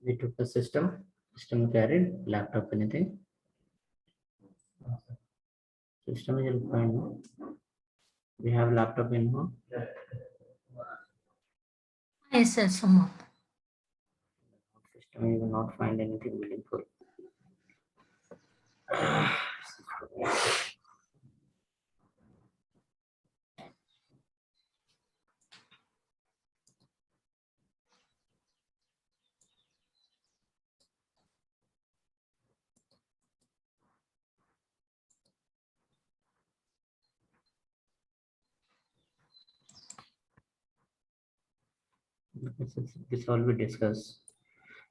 We took the system carried, laptop anything. System is required. We have laptop in home. Yes, sir, Sumant. System, you will not find anything meaningful. This all we discuss.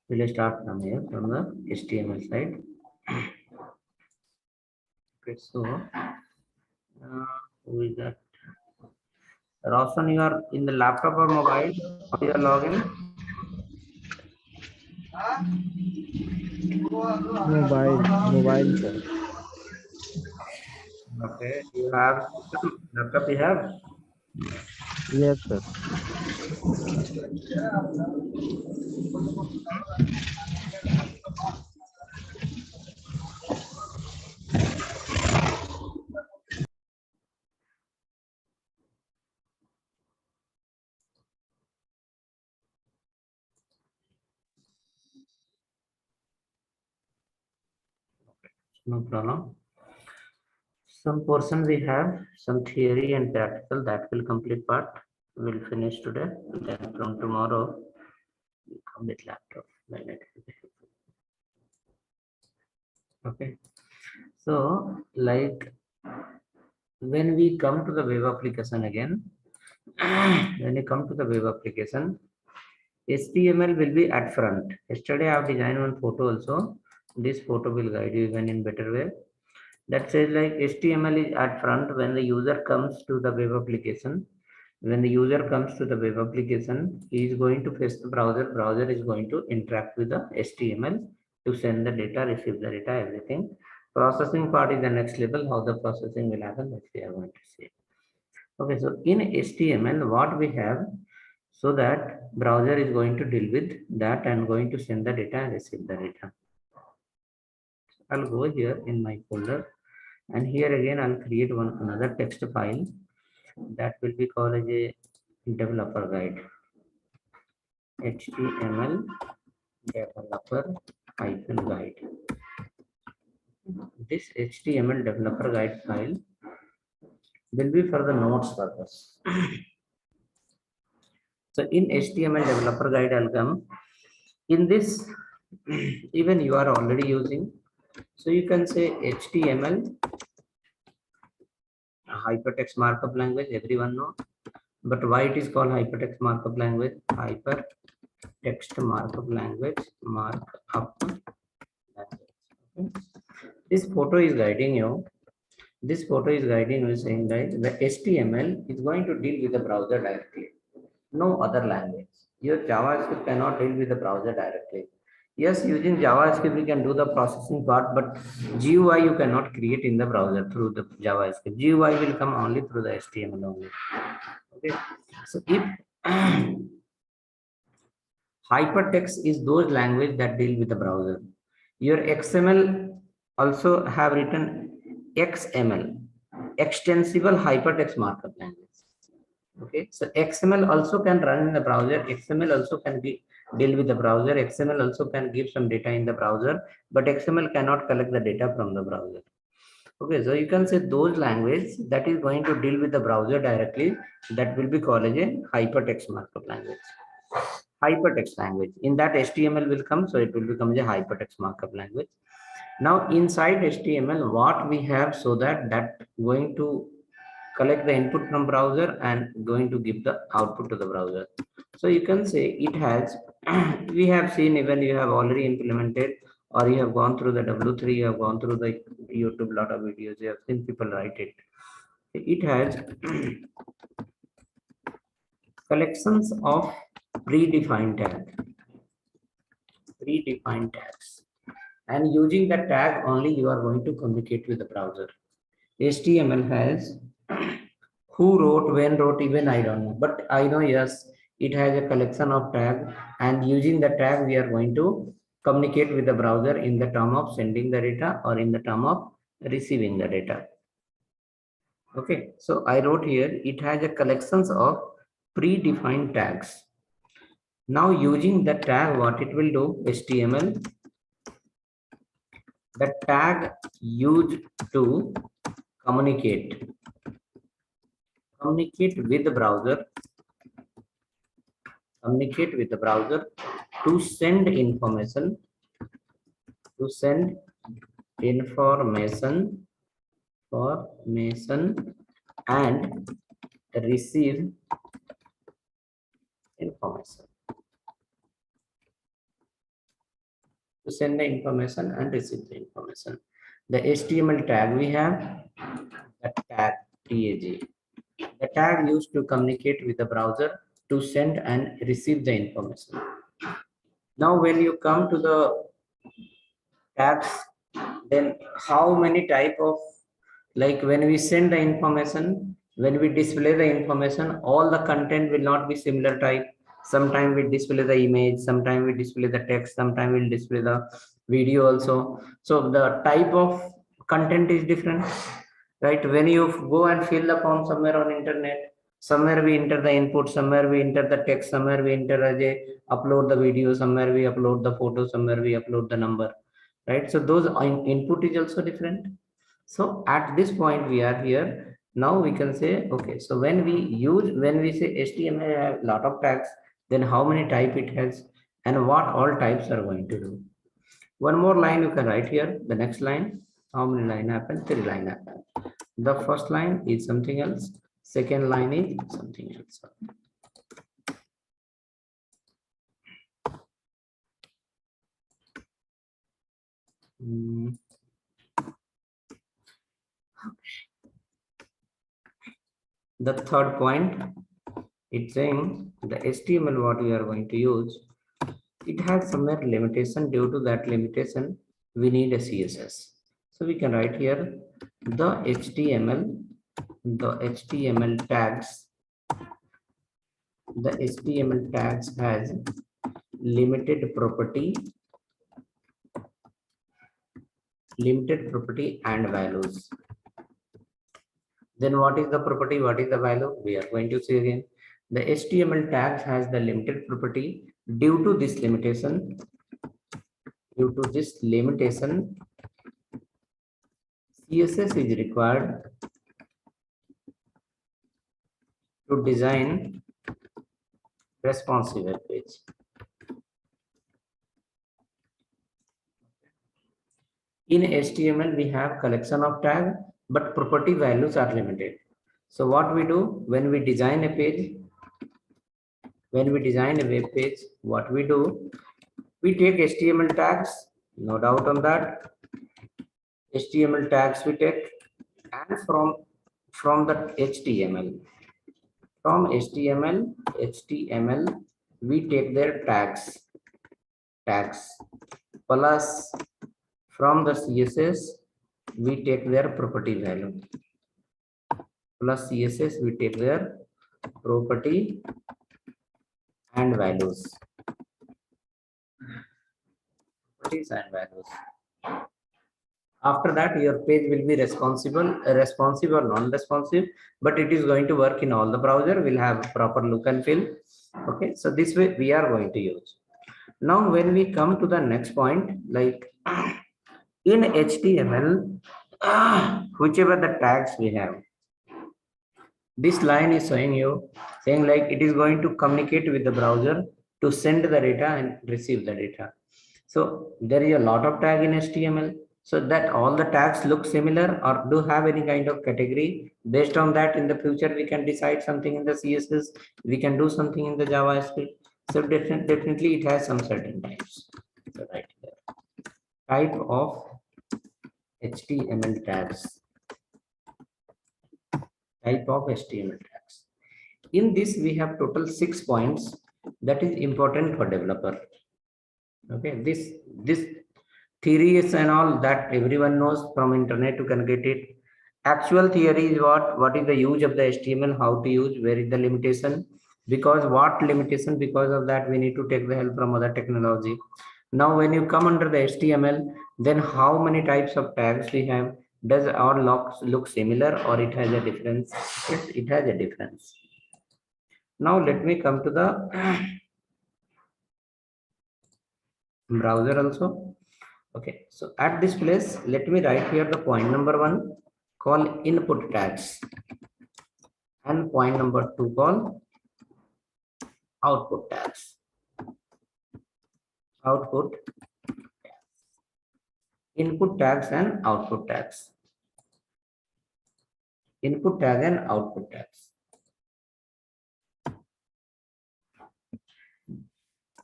We'll start from here, from the HTML side. Okay, so who is that? Roshan, you are in the laptop or mobile? Or you are logging? Mobile, sir. Okay, you have laptop. You have. Yes, sir. No problem. Some portion we have, some theory and practical, that will complete part. We'll finish today. Then from tomorrow, we come with laptop. Then it will be helpful. Okay. So, like when we come to the web application again, when you come to the web application, HTML will be at front. Yesterday I have designed one photo also. This photo will guide you even in better way. That says like HTML is at front when the user comes to the web application. When the user comes to the web application, he is going to face the browser. Browser is going to interact with the HTML to send the data, receive the data, everything. Processing part is the next level. How the processing will happen, that we are going to see. Okay, so in HTML, what we have, so that browser is going to deal with that and going to send the data and receive the data. I'll go here in my folder, and here again I'll create another text file that will be called as a developer guide. HTML developer guide. This HTML developer guide file will be for the notes purpose. So in HTML developer guide, I'll come in this. Even you are already using, so you can say HTML hypertext markup language. Everyone know, but why it is called hypertext markup language? Hypertext markup language. Okay. This photo is guiding you. This photo is guiding you, saying that the HTML is going to deal with the browser directly. No other language. Your JavaScript cannot deal with the browser directly. Yes, using JavaScript we can do the processing part, but GUI you cannot create in the browser through the JavaScript. GUI will come only through the HTML only. Okay. So if hypertext is those language that deal with the browser. Your XML also have written XML, extensible hypertext markup language. Okay, so XML also can run in the browser. XML also can be deal with the browser. XML also can give some data in the browser, but XML cannot collect the data from the browser. Okay, so you can say those language that is going to deal with the browser directly, that will be called as a hypertext markup language. Hypertext language. In that HTML will come, so it will become a hypertext markup language. Now inside HTML, what we have, so that going to collect the input from browser and going to give the output to the browser. So you can say it has, we have seen, even you have already implemented, or you have gone through the W3, you have gone through the YouTube, lot of videos, you have seen people write it. It has collections of predefined tags. And using the tag only, you are going to communicate with the browser. HTML has who wrote, when wrote, even I don't know. But I know, yes, it has a collection of tag, and using the tag we are going to communicate with the browser in the term of sending the data or in the term of receiving the data. Okay, so I wrote here it has a collections of predefined tags. Now using the tag, what it will do, HTML, the tag used to communicate with the browser, to send information, and receive information. To send the information and receive the information. The HTML tag we have, the tag tag. The tag used to communicate with the browser to send and receive the information. Now, when you come to the tags, then how many type of, like when we send the information, when we display the information, all the content will not be similar type. Sometimes we display the image, sometimes we display the text, sometimes we'll display the video also. So the type of content is different, right? When you go and fill the form somewhere on internet, somewhere we enter the input, somewhere we enter the text, somewhere we enter as a upload the video, somewhere we upload the photo, somewhere we upload the number, right? So those input is also different. So at this point we are here. Now we can say, okay, so when we say HTML have lot of tags, then how many type it has and what all types are going to do. One more line you can write here. The next line, how many line happen? 3 line happen. The first line is something else. Second line is something else. The third point, it's saying the HTML what we are going to use, it has somewhere limitation. Due to that limitation, we need a CSS. So we can write here the HTML tags. The HTML tags has limited property and values. Then what is the property? What is the value? We are going to see again. The HTML tags has the limited property. Due to this limitation, CSS is required to design responsive web page. In HTML, we have collection of tags, but property values are limited. So what we do when we design a page, when we design a web page, what we do, we take HTML tags, no doubt on that. HTML tags we take, and from the HTML, we take their tags plus from the CSS we take their property value, plus CSS we take their property and values. Properties and values. After that, your page will be responsive or non-responsive, but it is going to work in all the browser. Will have proper look and feel. Okay, so this way we are going to use. Now, when we come to the next point, like in HTML, whichever the tags we have, this line is showing like it is going to communicate with the browser to send the data and receive the data. So there is a lot of tag in HTML. So that all the tags look similar or do have any kind of category. Based on that, in the future, we can decide something in the CSS. We can do something in the JavaScript. So definitely it has some certain types. So right here, type of HTML tags. Type of HTML tags. In this, we have total 6 points that is important for developer. Okay, this theories and all that everyone knows from internet, you can get it. Actual theory is what is the use of the HTML, how to use, where is the limitation, Because what limitation? Because of that, we need to take the help from other technology. Now, when you come under the HTML, then how many types of tags we have? Does our look similar or it has a difference? Yes, it has a difference. Now, let me come to the browser also. Okay, so at this place, let me write here the point number 1 call input tags and point number 2 call output tags. Output input tags and output tags. Input tag and output tags.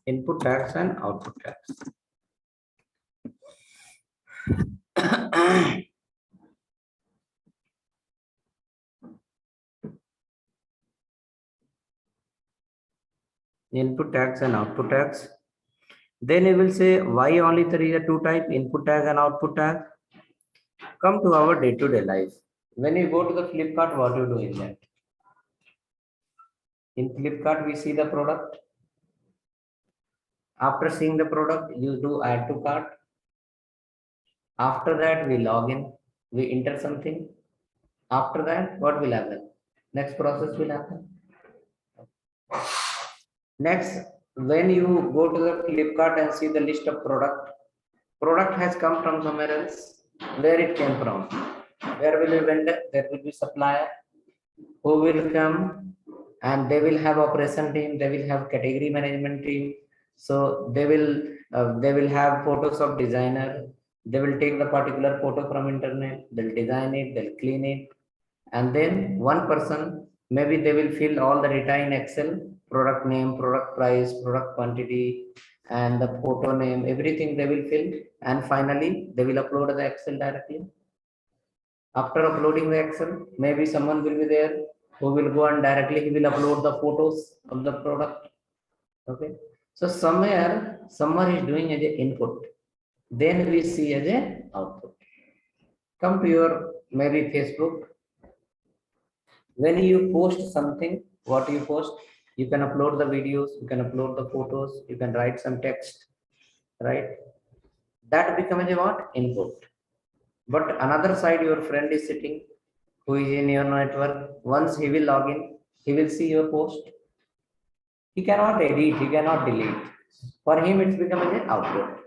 Input tags and output tags. Input tags and output tags. Then you will say why only there is a two type input tag and output tag. Come to our day-to-day life. When you go to the Flipkart, what you do in that? In Flipkart, we see the product. After seeing the product, you do add to cart. After that, we log in, we enter something. After that, what will happen? Next process will happen. Next, when you go to the Flipkart and see the list of product has come from somewhere else. Where it came from? There will be vendor, there will be supplier who will come and they will have operation team, they will have category management team. So they will have photos of designer. They will take the particular photo from internet, they'll design it, they'll clean it, and then one person, maybe they will fill all the data in Excel, product name, product price, product quantity, and the photo name, everything they will fill, and finally they will upload the Excel directly. After uploading the Excel, maybe someone will be there who will go and directly he will upload the photos of the product. Okay, so somewhere someone is doing as a input, then we see as a output. Come to your maybe Facebook. When you post something, what you post, you can upload the videos, you can upload the photos, you can write some text, right? That becomes a what? Input. But another side, your friend is sitting who is in your network. Once he will log in, he will see your post. He cannot edit, he cannot delete. For him, it's become an output.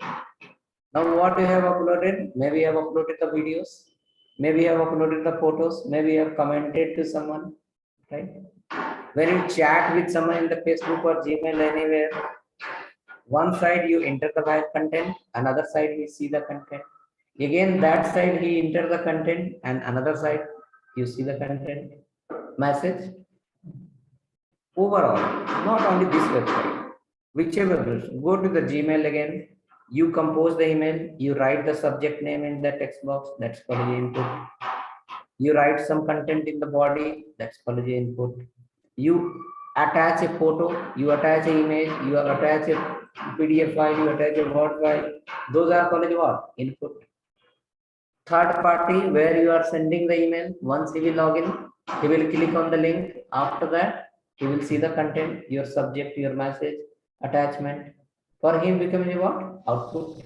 Now, what you have uploaded? Maybe you have uploaded the videos, maybe you have uploaded the photos, maybe you have commented to someone, right? When you chat with someone in the Facebook or Gmail anywhere, one side you enter the content, another side he see the content. Again, that side he enter the content, and another side you see the content. Message. Overall, not only this website, whichever, go to the Gmail again, you compose the email, you write the subject name in the text box, that's called the input. You write some content in the body, that's called the input. You attach a photo, you attach an image, you attach a PDF file, you attach a Word file, those are called what? Input. Third party, where you are sending the email, once he will log in, he will click on the link. After that, he will see the content, your subject, your message, attachment. For him becoming what? Output.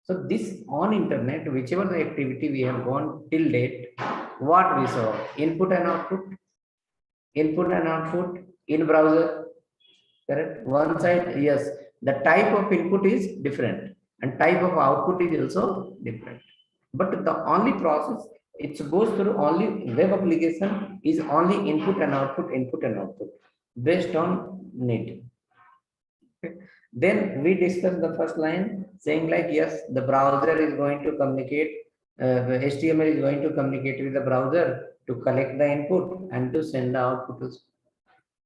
So this on internet, whichever the activity we have gone till date, what we saw, input and output in browser, correct? One side, yes, the type of input is different and type of output is also different. But the only process, it goes through only web application is only input and output based on need. Okay. Then we discussed the first line saying like, yes, the browser is going to communicate, the HTML is going to communicate with the browser to collect the input and to send the output.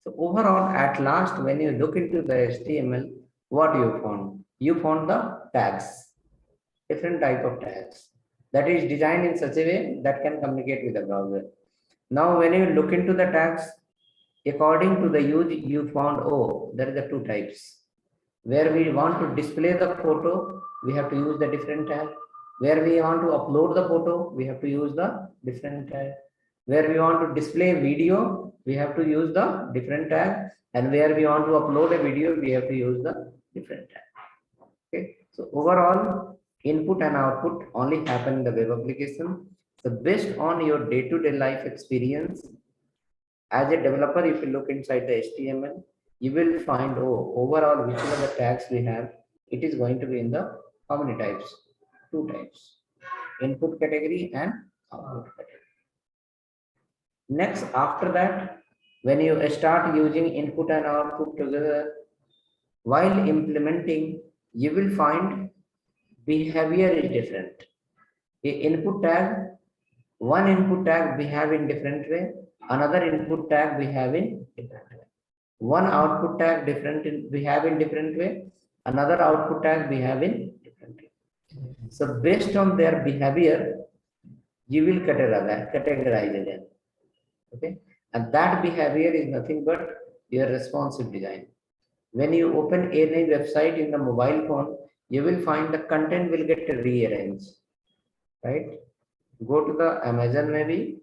So overall, at last, when you look into the HTML, what you found? You found the tags, different type of tags that is designed in such a way that can communicate with the browser. Now, when you look into the tags, according to the use, you found, oh, there are the two types. Where we want to display the photo, we have to use the different tag. Where we want to upload the photo, we have to use the different tag. Where we want to display video, we have to use the different tag, and where we want to upload a video, we have to use the different tag. Okay, so overall, input and output only happen in the web application. So based on your day-to-day life experience, as a developer, if you look inside the HTML, you will find, oh, overall, which are the tags we have, it is going to be in the how many types? Two types, input category and output category. Next, after that, when you start using input and output together, while implementing, you will find behavior is different. The input tag, one input tag we have in different way, another input tag we have in different way. One output tag we have in different way, another output tag we have in different way. So based on their behavior, you will categorize again. Okay, and that behavior is nothing but your responsive design. When you open any website in the mobile phone, you will find the content will get rearranged, right? Go to the Amazon maybe.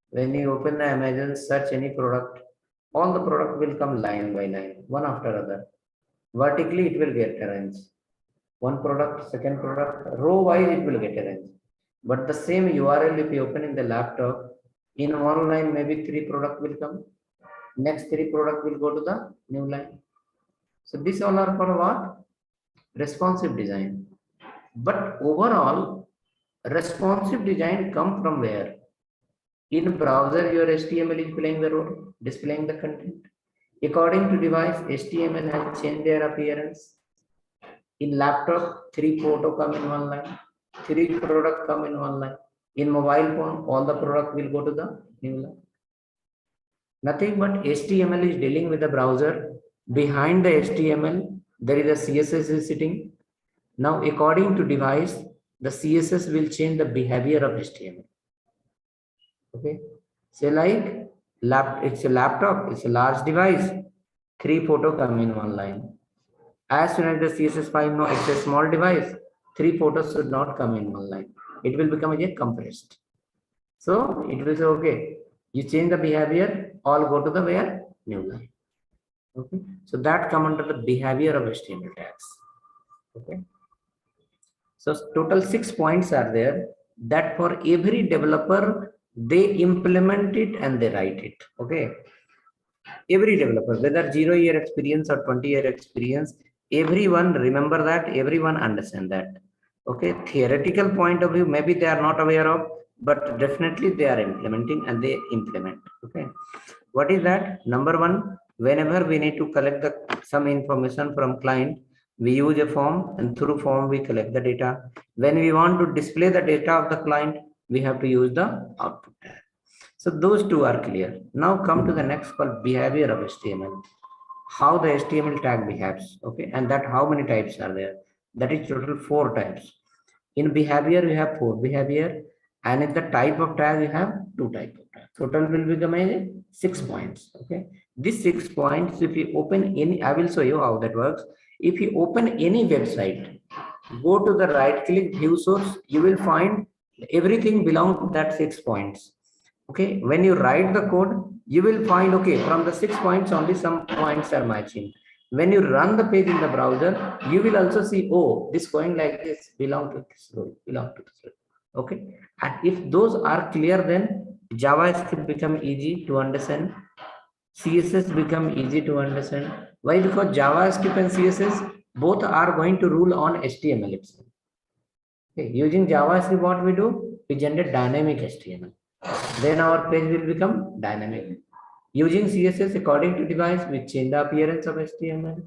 When you open the Amazon, search any product, all the product will come line by line, one after other. Vertically, it will get arranged. One product, second product, row wise, it will get arranged. But the same URL, if you open in the laptop, in one line, maybe 3 product will come. Next 3 product will go to the new line. So these all are for what? Responsive design. But overall, responsive design come from where? In browser, your HTML is playing the role, displaying the content. According to device, HTML has changed their appearance. In laptop, 3 photo come in one line, 3 product come in one line. In mobile phone, all the product will go to the new line. Nothing but HTML is dealing with the browser. Behind the HTML, there is a CSS is sitting. Now, according to device, the CSS will change the behavior of HTML. Okay, say like it's a laptop, it's a large device. 3 photo come in one line. As soon as the CSS file know it's a small device, 3 photos should not come in one line. It will become again compressed. So it will say, okay, you change the behavior, all go to the where? New line. Okay, so that come under the behavior of HTML tags. Okay, so total 6 points are there that for every developer they implement it and they write it. Okay, every developer, whether 0-year experience or 20-year experience, everyone remember that, everyone understand that. Okay, theoretical point of view, maybe they are not aware of, but definitely they are implementing and they implement. Okay, what is that? Number one, whenever we need to collect some information from client, we use a form, and through form we collect the data. When we want to display the data of the client, we have to use the output tag. So those two are clear. Now come to the next called behavior of HTML. How the HTML tag behaves. Okay, and that how many types are there? That is total 4 types. In behavior, you have 4 behavior, and in the type of tag, you have 2 type of tag. Total will become a 6 points. Okay, these 6 points, if you open any, I will show you how that works. If you open any website, go to the right click view source, you will find everything belong to that 6 points. Okay, when you write the code, you will find, okay, from the 6 points, only some points are matching. When you run the page in the browser, you will also see, oh, this going like this belong to this role, belong to this role. Okay, and if those are clear, then JavaScript become easy to understand. CSS become easy to understand. Why? Because JavaScript and CSS both are going to rule on HTML itself. Okay, using JavaScript, what we do? We generate dynamic HTML. Then our page will become dynamic. Using CSS according to device, we change the appearance of HTML.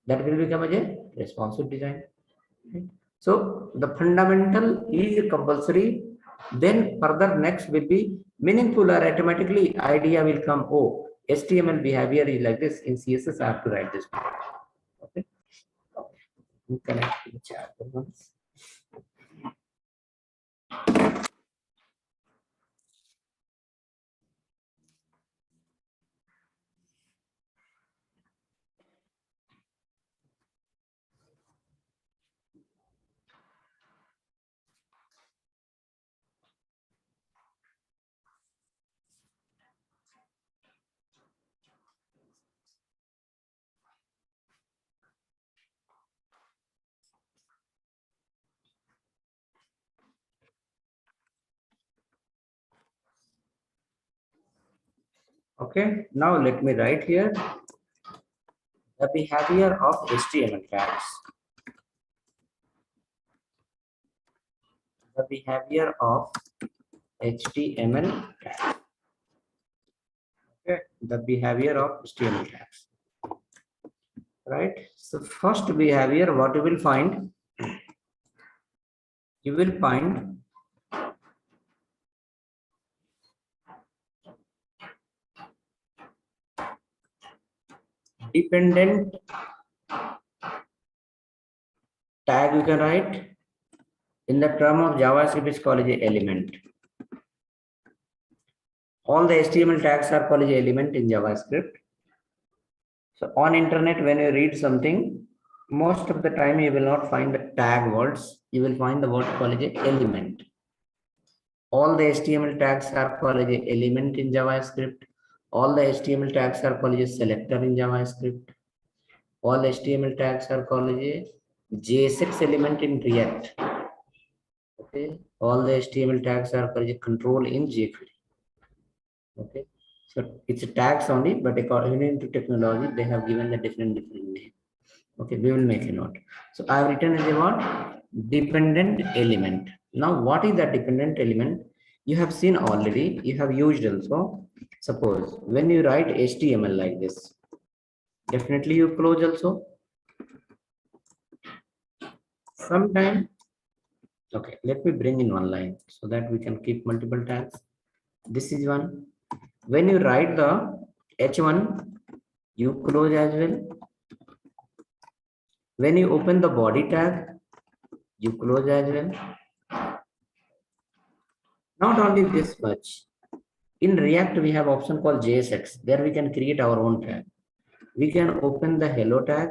That will become a responsive design. Okay. So the fundamental is compulsory. Then further next will be meaningful, or automatically idea will come. Oh, HTML behavior is like this. In CSS, I have to write this. Okay. You connect the chat once. Okay, now let me write here the behavior of HTML tags. The behavior of HTML tags. Okay, the behavior of HTML tags. Right. So first behavior, what you will find? You will find dependent tag. You can write in the term of JavaScript is called as a element. All the HTML tags are called as a element in JavaScript. So on internet, when you read something, most of the time you will not find the tag words. You will find the word called as a element. All the HTML tags are called as a element in JavaScript. All the HTML tags are called as a selector in JavaScript. All HTML tags are called as a JSX element in React. Okay. All the HTML tags are called as a control in jQuery. Okay. So it's a tags only, but according to technology, they have given the different name. Okay, we will make a note. So I have written as a what? Dependent element. Now, what is that dependent element? You have seen already, you have used also. Suppose when you write HTML like this, definitely you close also. Sometime, okay, let me bring in one line so that we can keep multiple tags. This is one. When you write the H1, you close as well. When you open the body tag, you close as well. Not only this much. In React, we have option called JSX. There we can create our own tag. We can open the hello tag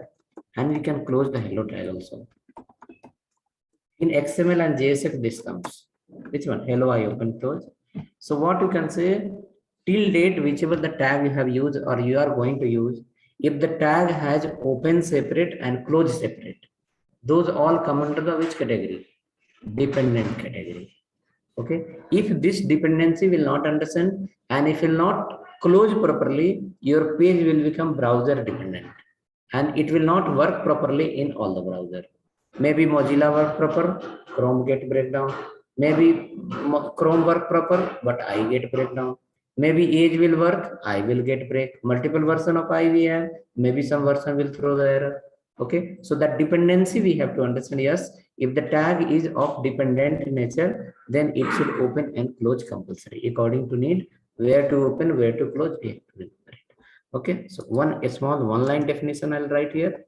and we can close the hello tag also. In XML and JSX, this comes. Which one? Hello, I open, close. So what you can say, till date, whichever the tag you have used or you are going to use, if the tag has open separate and close separate, those all come under the which category? Dependent category. Okay. If this dependency will not understand and if will not close properly, your page will become browser dependent and it will not work properly in all the browser. Maybe Mozilla work proper, Chrome get breakdown. Maybe Chrome work proper, but I get breakdown. Maybe Edge will work, I will get break. Multiple version of I we have, maybe some version will throw the error. Okay, so that dependency we have to understand. Yes, if the tag is of dependent nature, then it should open and close compulsory according to need. Where to open, where to close, we have to remember it. Okay, so a small one line definition I'll write here.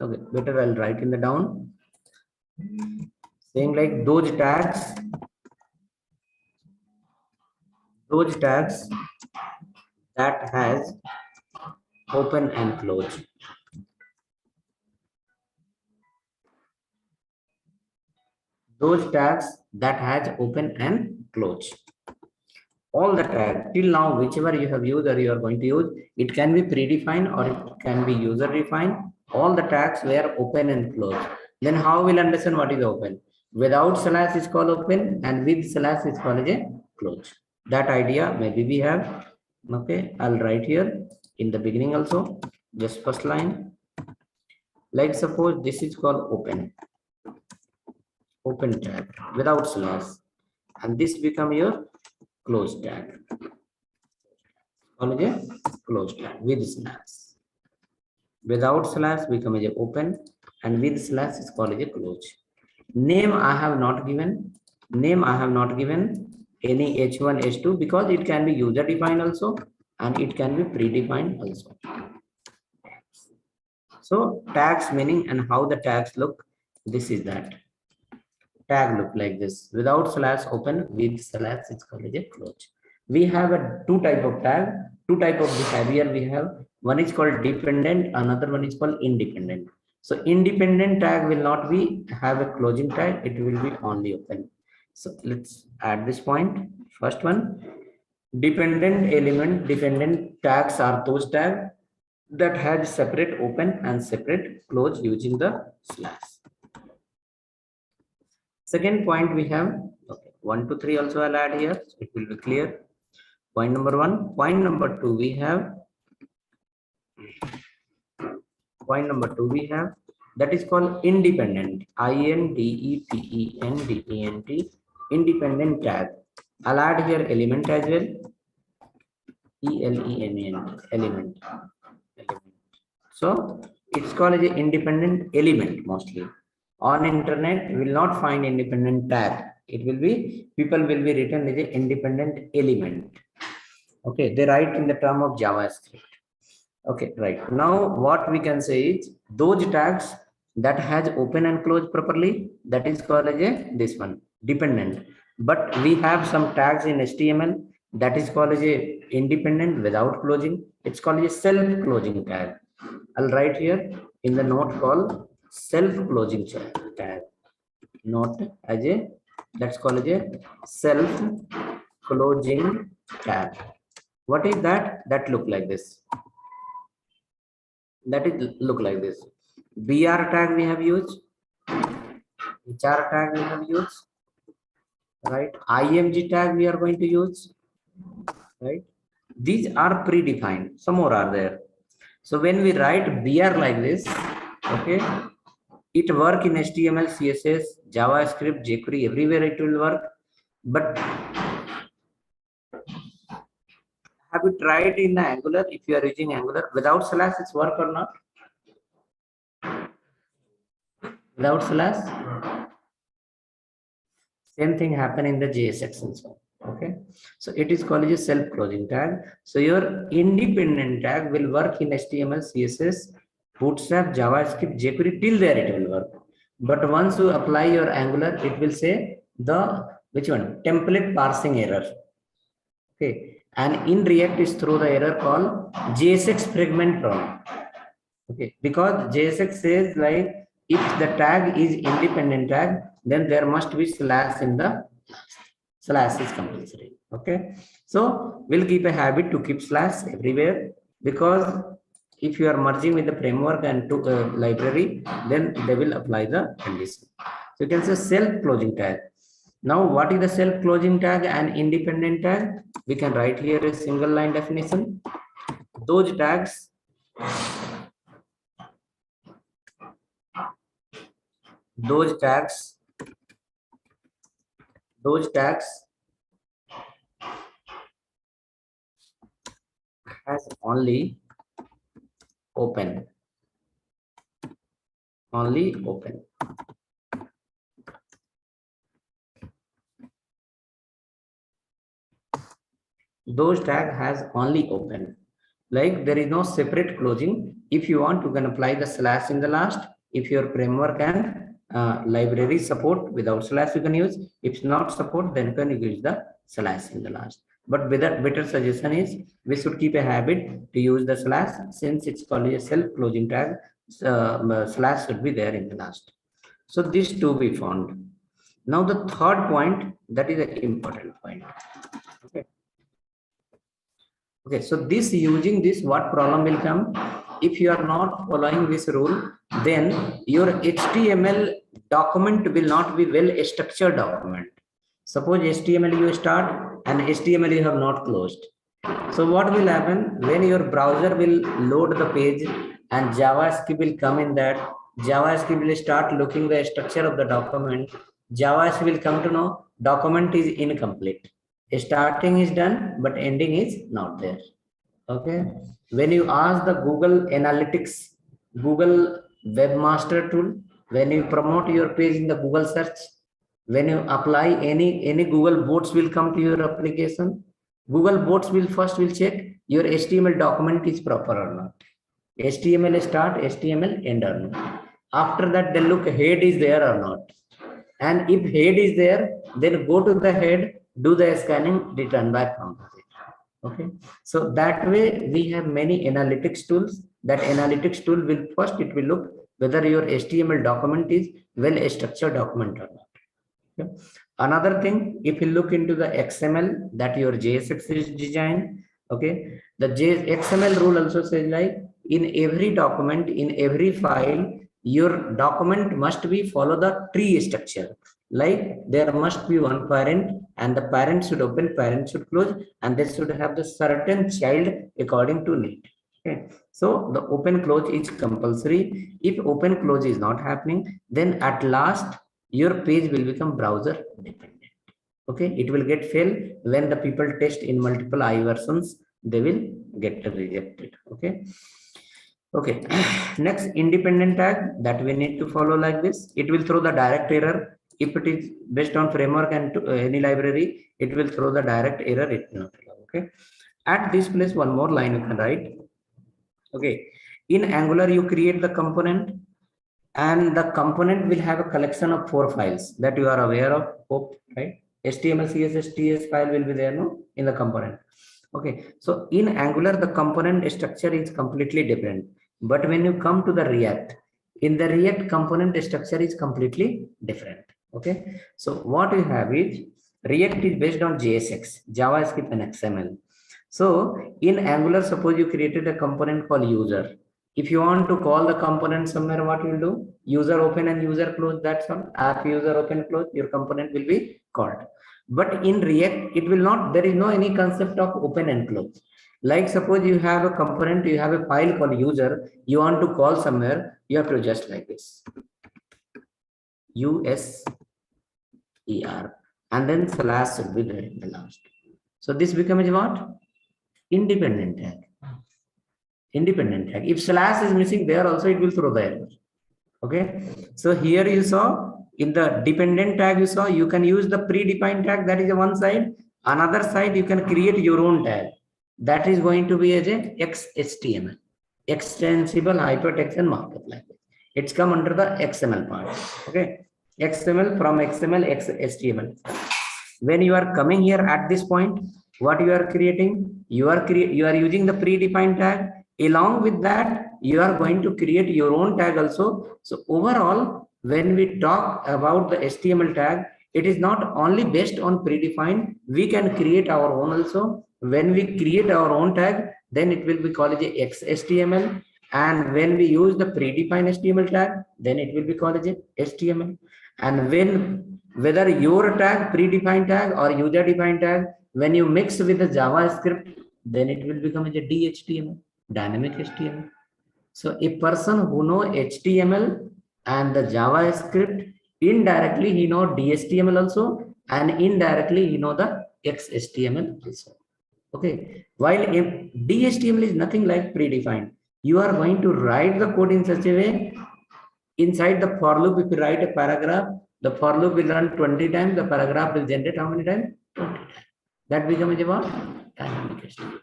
Okay, better I'll write in the down. Saying like those tags that has open and close. Those tags that has open and close. All the tag till now, whichever you have used or you are going to use, it can be predefined or it can be user defined. All the tags were open and closed. Then how will understand what is open? Without slash is called open and with slash is called a close. That idea maybe we have. Okay, I'll write here in the beginning also, just first line. Like suppose this is called open tag without slash, and this become your close tag. Called a close tag with slash. Without slash become a open and with slash is called a close. Name I have not given. Name I have not given any H1, H2 because it can be user defined also and it can be predefined also. So tags meaning and how the tags look. This is that. Tag look like this. Without slash open, with slash it's called a close. We have two type of tag, two type of behavior we have. One is called dependent, another one is called independent. So independent tag will not be have a closing tag, it will be only open. So let's add this point. First one, dependent tags are those tags that have separate open and separate close using the slash. Second point we have, okay, 1 to 3 also I'll add here, so it will be clear. Point number one. Point number two, we have that is called independent. INDEPENDENT, independent tag. I'll add here element as well. ELEMENT, element. So it's called as an independent element mostly. On internet, you will not find independent tag. It will be, people will be written as an independent element. Okay, they write in the term of JavaScript. Okay, right. Now what we can say is those tags that has open and close properly, that is called as a this one dependent. But we have some tags in HTML that is called as a independent without closing. It's called a self-closing tag. I'll write here in the note called self-closing tag. Note as a, that's called as a self-closing tag. What is that? That look like this. That is look like this. BR tag we have used, HR tag we have used, right? IMG tag we are going to use, right? These are predefined. Some more are there. So when we write BR like this, okay, it work in HTML, CSS, JavaScript, jQuery, everywhere it will work. But have you tried in the Angular? If you are using Angular without slash, it's work or not? Without slash, same thing happen in the JSX also. Okay, so it is called a self-closing tag. So your independent tag will work in HTML, CSS, Bootstrap, JavaScript, jQuery, till there it will work. But once you apply your Angular, it will say the which one? Template parsing error. Okay, and in React is through the error called JSX fragment problem. Okay, because JSX says like if the tag is independent tag, then there must be slash in the slash is compulsory. Okay, so we'll keep a habit to keep slash everywhere, because if you are merging with the framework and to library, then they will apply the condition. So you can say self-closing tag. Now, what is the self-closing tag and independent tag? We can write here a single line definition. Those tags has only open. Those tag has only open. Like there is no separate closing. If you want, you can apply the slash in the last. If your framework and library support without slash, you can use. If not support, then you can use the slash in the last. But better suggestion is we should keep a habit to use the slash, since it's called a self-closing tag. Slash should be there in the last. So these two we found. Now the third point, that is an important point. Okay. Okay, so using this, what problem will come? If you are not following this rule, then your HTML document will not be well structured document. Suppose HTML you start and HTML you have not closed. So what will happen when your browser will load the page and JavaScript will come in that? JavaScript will start looking the structure of the document. JavaScript will come to know document is incomplete. Starting is done, but ending is not there. Okay. When you ask the Google Analytics, Google Webmaster tool, when you promote your page in the Google search, when you apply any Google bots will come to your application. Google bots will first check your HTML document is proper or not. HTML start, HTML end or not. After that, they look head is there or not. And if head is there, then go to the head, do the scanning, return back from it. Okay, so that way we have many analytics tools. That analytics tool will first, it will look whether your HTML document is well structured document or not. Okay. Another thing, if you look into the XML that your JSX is designed, okay, the XML rule also says like in every document, in every file, your document must be follow the tree structure. Like there must be one parent, and the parent should open, parent should close, and they should have the certain child according to need. Okay. So the open close is compulsory. If open close is not happening, then at last your page will become browser dependent. Okay, it will get fail when the people test in multiple I versions, they will get rejected. Okay. Okay. Next, independent tag that we need to follow like this. It will throw the direct error. If it is based on framework and any library, it will throw the direct error. It will not allow. Okay. At this place, one more line you can write. Okay. In Angular, you create the component, and the component will have a collection of 4 files that you are aware of. Hope, right? HTML, CSS, TS file will be there, no, in the component. Okay. So in Angular, the component structure is completely different. But when you come to the React, in the React component structure is completely different. Okay. So what you have is React is based on JSX, JavaScript and XML. So in Angular, suppose you created a component called user. If you want to call the component somewhere, what you will do? User open and user close. That's all. App user open close. Your component will be called. But in React, it will not. There is no any concept of open and close. Like suppose you have a component, you have a file called user. You want to call somewhere. You have to just like this. USER, and then slash should be there in the last. So this becomes what? Independent tag. Independent tag. If slash is missing there also, it will throw the error. Okay. So here you saw in the dependent tag, you saw you can use the predefined tag. That is one side. Another side, you can create your own tag. That is going to be as a XHTML, extensible hypertext and markup language. It's come under the XML part. Okay. XML from XML, HTML. When you are coming here at this point, what you are creating? You are using the predefined tag. Along with that, you are going to create your own tag also. So overall, when we talk about the HTML tag, it is not only based on predefined. We can create our own also. When we create our own tag, then it will be called a XHTML. And when we use the predefined HTML tag, then it will be called a HTML. And when whether your tag, predefined tag or user defined tag, when you mix with the JavaScript, then it will become a DHTML, dynamic HTML. So a person who know HTML and the JavaScript, indirectly he know DHTML also, and indirectly he know the XHTML also. Okay. While DHTML is nothing like predefined. You are going to write the code in such a way. Inside the for loop, if you write a paragraph, the for loop will run 20 times. The paragraph will generate how many times? 20 times. That becomes a what? Dynamic HTML.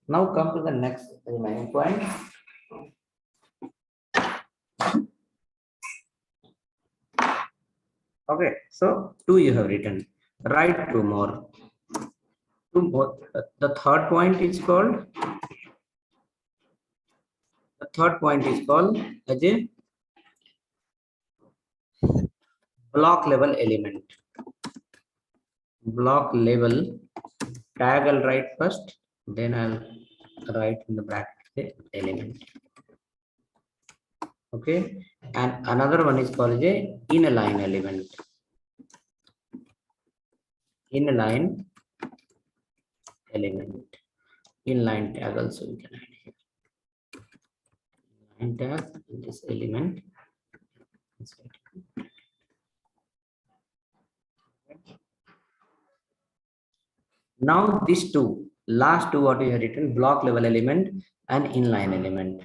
Now come to the next remaining point. Okay, so 2 you have written. Write 2 more. 2 more. The third point is called. The third point is called as a block level element. Block level tag I'll write first, then I'll write in the bracket the element. Okay, and another one is called a inline element. Inline element. Inline tag also we can add here. Inline tag in this element. Now these two, last two what we have written, block level element and inline element.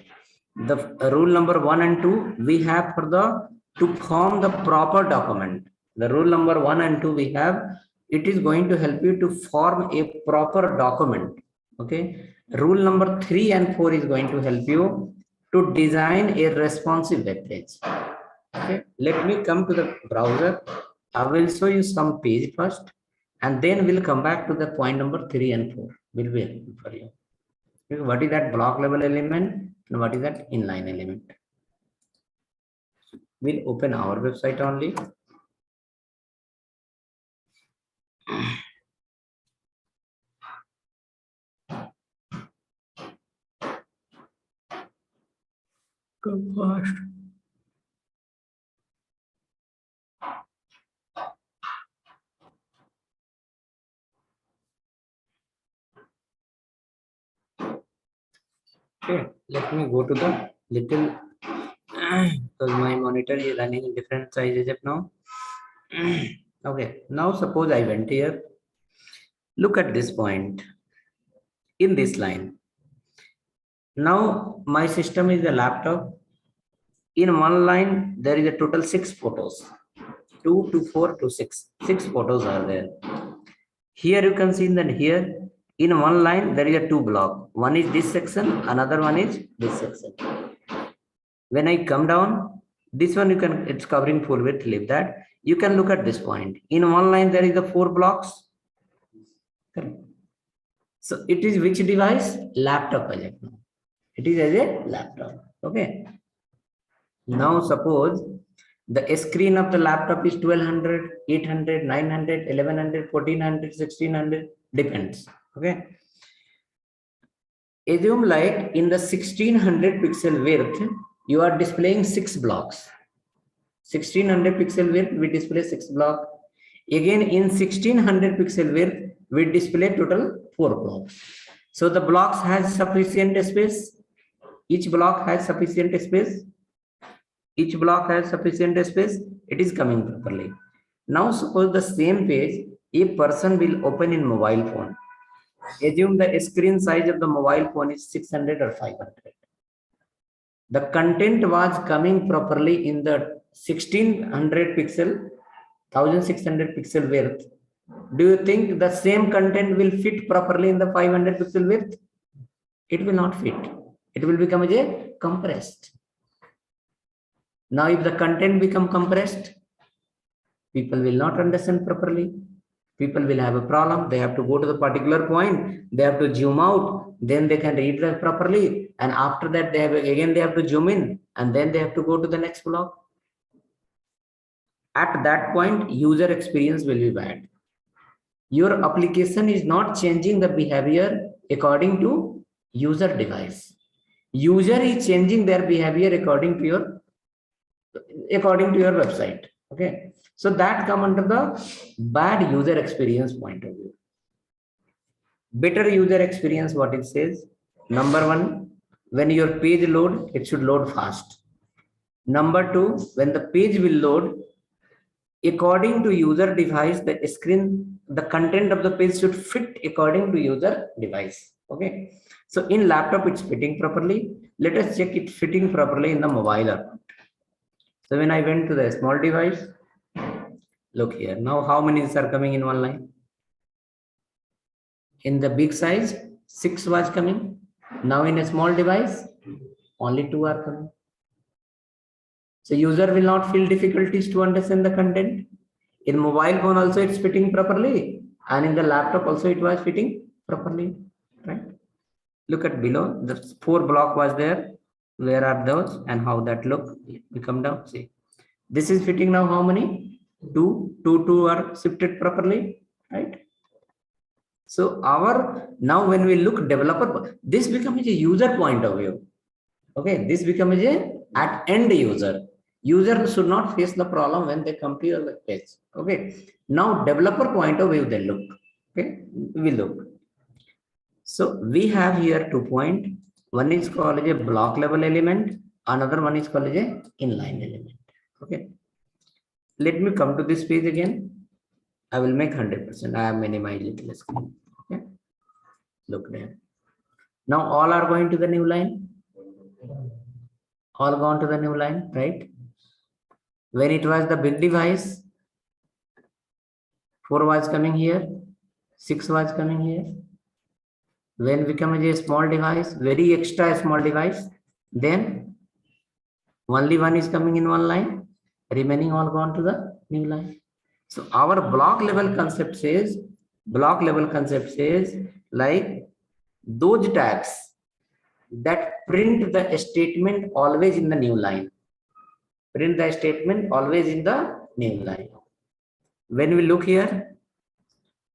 The rule number 1 and 2 we have for the to form the proper document. The rule number 1 and 2 we have, it is going to help you to form a proper document. Okay. Rule number 3 and 4 is going to help you to design a responsive web page. Okay. Let me come to the browser. I will show you some page first, and then we'll come back to the point number 3 and 4 will be helpful for you. Okay, what is that block level element and what is that inline element? We'll open our website only. Come fast. Okay, let me go to the little because my monitor is running in different sizes up now. Okay, now suppose I went here. Look at this point in this line. Now my system is a laptop. In one line, there is a total 6 photos. 2 to 4 to 6. 6 photos are there. Here you can see that here in one line there is a 2 block. One is this section, another one is this section. When I come down, this one you can, it's covering full width, leave that. You can look at this point. In one line there is the 4 blocks. Correct. So it is which device? Laptop. It is as a laptop. Okay. Now suppose the screen of the laptop is 1200, 800, 900, 1100, 1400, 1600, depends. Okay. Assume like in the 1600 pixel width, you are displaying 6 blocks. 1600 pixel width, we display 6 blocks. Again, in 1600 pixel width, we display total 4 blocks. So the blocks has sufficient space. Each block has sufficient space. Each block has sufficient space. It is coming properly. Now suppose the same page, a person will open in mobile phone. Assume the screen size of the mobile phone is 600 or 500. The content was coming properly in the 1600 pixel, 1600 pixel width. Do you think the same content will fit properly in the 500 pixel width? It will not fit. It will become a compressed. Now, if the content become compressed, people will not understand properly. People will have a problem. They have to go to the particular point. They have to zoom out. Then they can read that properly. And after that, they have to zoom in. And then they have to go to the next block. At that point, user experience will be bad. Your application is not changing the behavior according to user device. User is changing their behavior according to your website. Okay, so that come under the bad user experience point of view. Better user experience, what it says: number one, when your page load, it should load fast. Number two, when the page will load, according to user device, the screen, the content of the page should fit according to user device. Okay, so in laptop it's fitting properly. Let us check it fitting properly in the mobile or not. So when I went to the small device, look here. Now how many are coming in one line? In the big size, 6 was coming. Now in a small device, only 2 are coming. So user will not feel difficulties to understand the content. In mobile phone also it's fitting properly, and in the laptop also it was fitting properly, right? Look at below, the 4 block was there. Where are those and how that look? We come down, see. This is fitting now how many? 2 are shifted properly, right? So now when we look developer, this becomes a user point of view. Okay, this becomes a at end user. User should not face the problem when they come to your web page. Okay, now developer point of view they look. Okay, we look. So we have here 2 points. One is called a block level element. Another one is called a inline element. Okay. Let me come to this page again. I will make 100%. I have minimized little screen. Okay. Look there. Now all are going to the new line. All gone to the new line, right? When it was the big device, 4 was coming here, 6 was coming here. When become a small device, very extra small device, then only 1 is coming in one line, remaining all gone to the new line. So our block level concept says like those tags that print the statement always in the new line. Print the statement always in the new line. When we look here,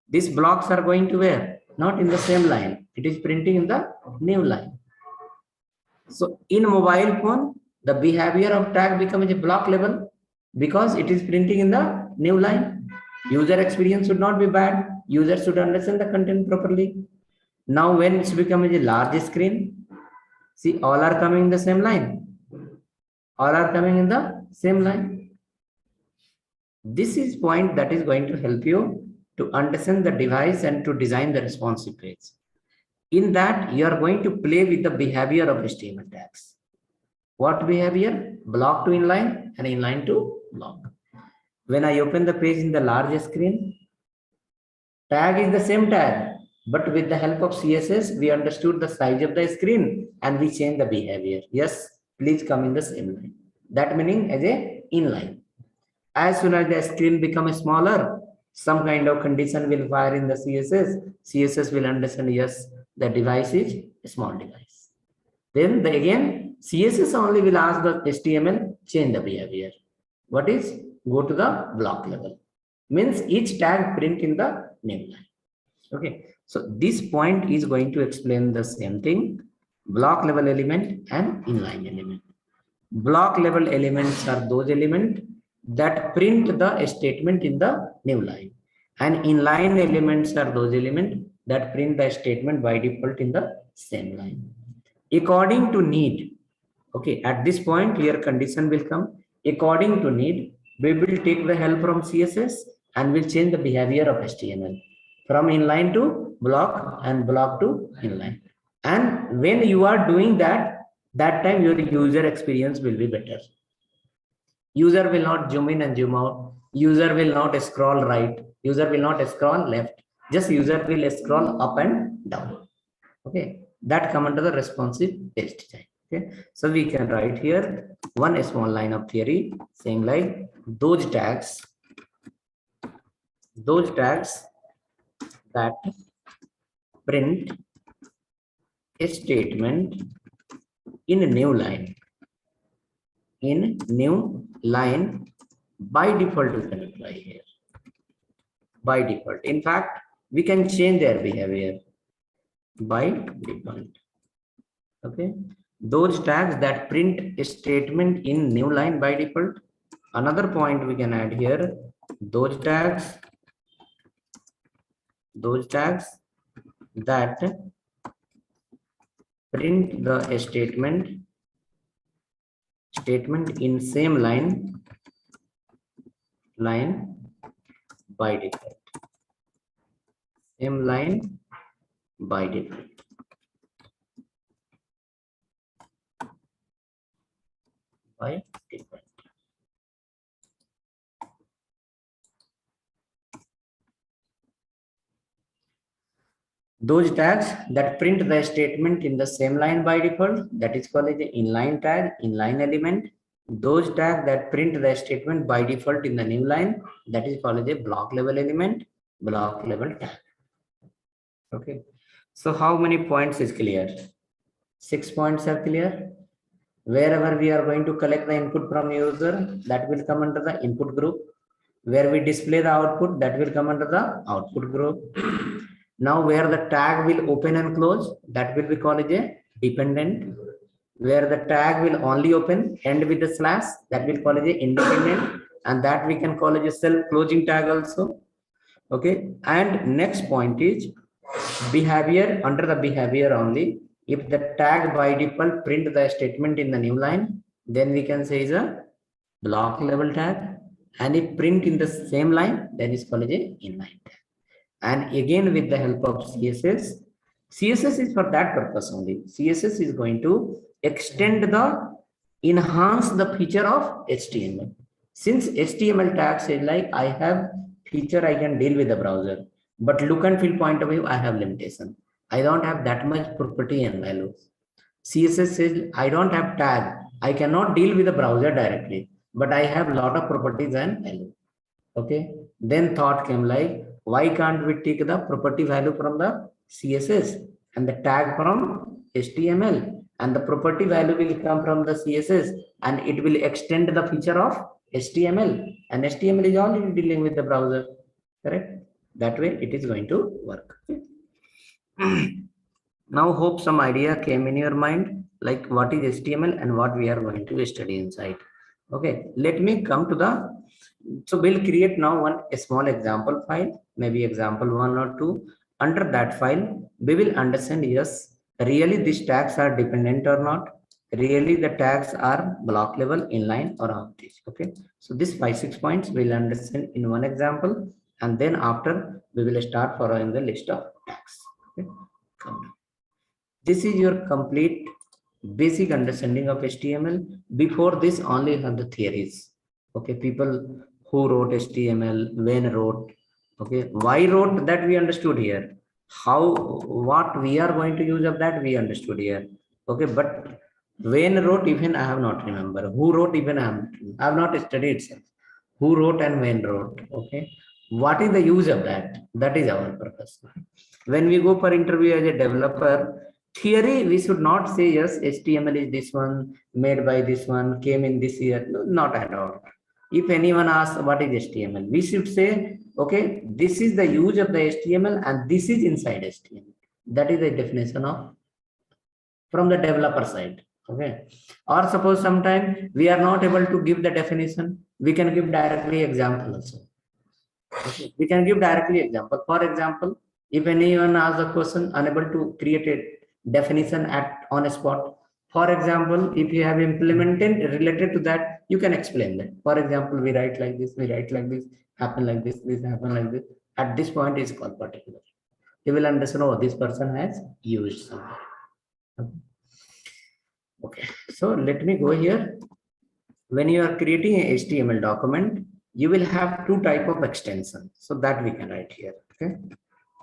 these blocks are going to where? Not in the same line. It is printing in the new line. So in mobile phone, the behavior of tag becomes a block level because it is printing in the new line. User experience should not be bad. User should understand the content properly. Now when it becomes a large screen, See, all are coming in the same line. All are coming in the same line. This is point that is going to help you to understand the device and to design the responsive page. In that, you are going to play with the behavior of HTML tags. What behavior? Block to inline and inline to block. When I open the page in the large screen, tag is the same tag, but with the help of CSS, we understood the size of the screen and we change the behavior. Yes, please come in the same line. That meaning as a inline. As soon as the screen becomes smaller, some kind of condition will fire in the CSS. CSS will understand, yes, the device is a small device. Then again, CSS only will ask the HTML, change the behavior. What is? Go to the block level. Means each tag print in the name line. Okay. So this point is going to explain the same thing. Block level element and inline element. Block level elements are those elements that print the statement in the new line. And inline elements are those elements that print the statement by default in the same line. According to need, okay, at this point here condition will come. According to need, we will take the help from CSS and will change the behavior of HTML from inline to block and block to inline. And when you are doing that, that time your user experience will be better. User will not zoom in and zoom out. User will not scroll right. User will not scroll left. Just user will scroll up and down. Okay, that come under the responsive page design. Okay, so we can write here one small line of theory saying like those tags that print a statement in a new line. In new line, by default we can apply here. By default. In fact, we can change their behavior by default. Okay. Those tags that print a statement in new line by default. Another point we can add here, those tags that print the statement in same line by default. Same line by default. By default. Those tags that print the statement in the same line by default, that is called the inline tag, inline element. Those tags that print the statement by default in the new line, that is called a block level element, block level tag. Okay. So how many points is clear? 6 points are clear. Wherever we are going to collect the input from user, that will come under the input group. Where we display the output, that will come under the output group. Now where the tag will open and close, that will be called as a dependent. Where the tag will only open, end with the slash, that will call as a independent, and that we can call as a self-closing tag also. Okay, and next point is behavior. Under the behavior only, if the tag by default print the statement in the new line, then we can say is a block level tag, and if print in the same line, then is called as a inline tag. And again with the help of CSS is for that purpose only. CSS is going to enhance the feature of HTML. Since HTML tag says like I have feature I can deal with the browser, but look and feel point of view I have limitation. I don't have that much property and values. CSS says I don't have tag. I cannot deal with the browser directly, but I have lot of properties and values. Okay. Then thought came like, why can't we take the property value from the CSS and the tag from HTML, and the property value will come from the CSS and it will extend the feature of HTML, and HTML is already dealing with the browser, correct? That way it is going to work. Now hope some idea came in your mind like what is HTML and what we are going to study inside. Okay, let me come to the, so we'll create now a small example file, maybe example 1 or 2. Under that file, we will understand, yes, Really these tags are dependent or not. Really the tags are block level, inline or outage. Okay. So this 5-6 points we'll understand in one example, and then after we will start following the list of tags. Okay. Come down. This is your complete basic understanding of HTML. Before this, only you have the theories. Okay, people who wrote HTML, when wrote, okay, why wrote, that we understood here. How, what we are going to use of that we understood here. Okay, but when wrote, even I have not remember. Who wrote, even I have not studied itself. Who wrote and when wrote. Okay, what is the use of that? That is our purpose. When we go for interview as a developer, theory, we should not say, yes, HTML is this one, made by this one, came in this year. No, not at all. If anyone asks what is HTML, we should say, okay, this is the use of the HTML and this is inside HTML. That is the definition of from the developer side. Okay. Or suppose sometime we are not able to give the definition, we can give directly example also. Okay. We can give directly example. For example, if anyone asks a question, unable to create a definition on a spot. For example, if you have implemented related to that, you can explain that. For example, we write like this, we write like this, happen like this happen like this. At this point is called particular. You will understand, oh, this person has used something. Okay, so let me go here. When you are creating a HTML document, you will have two type of extension. So that we can write here. Okay,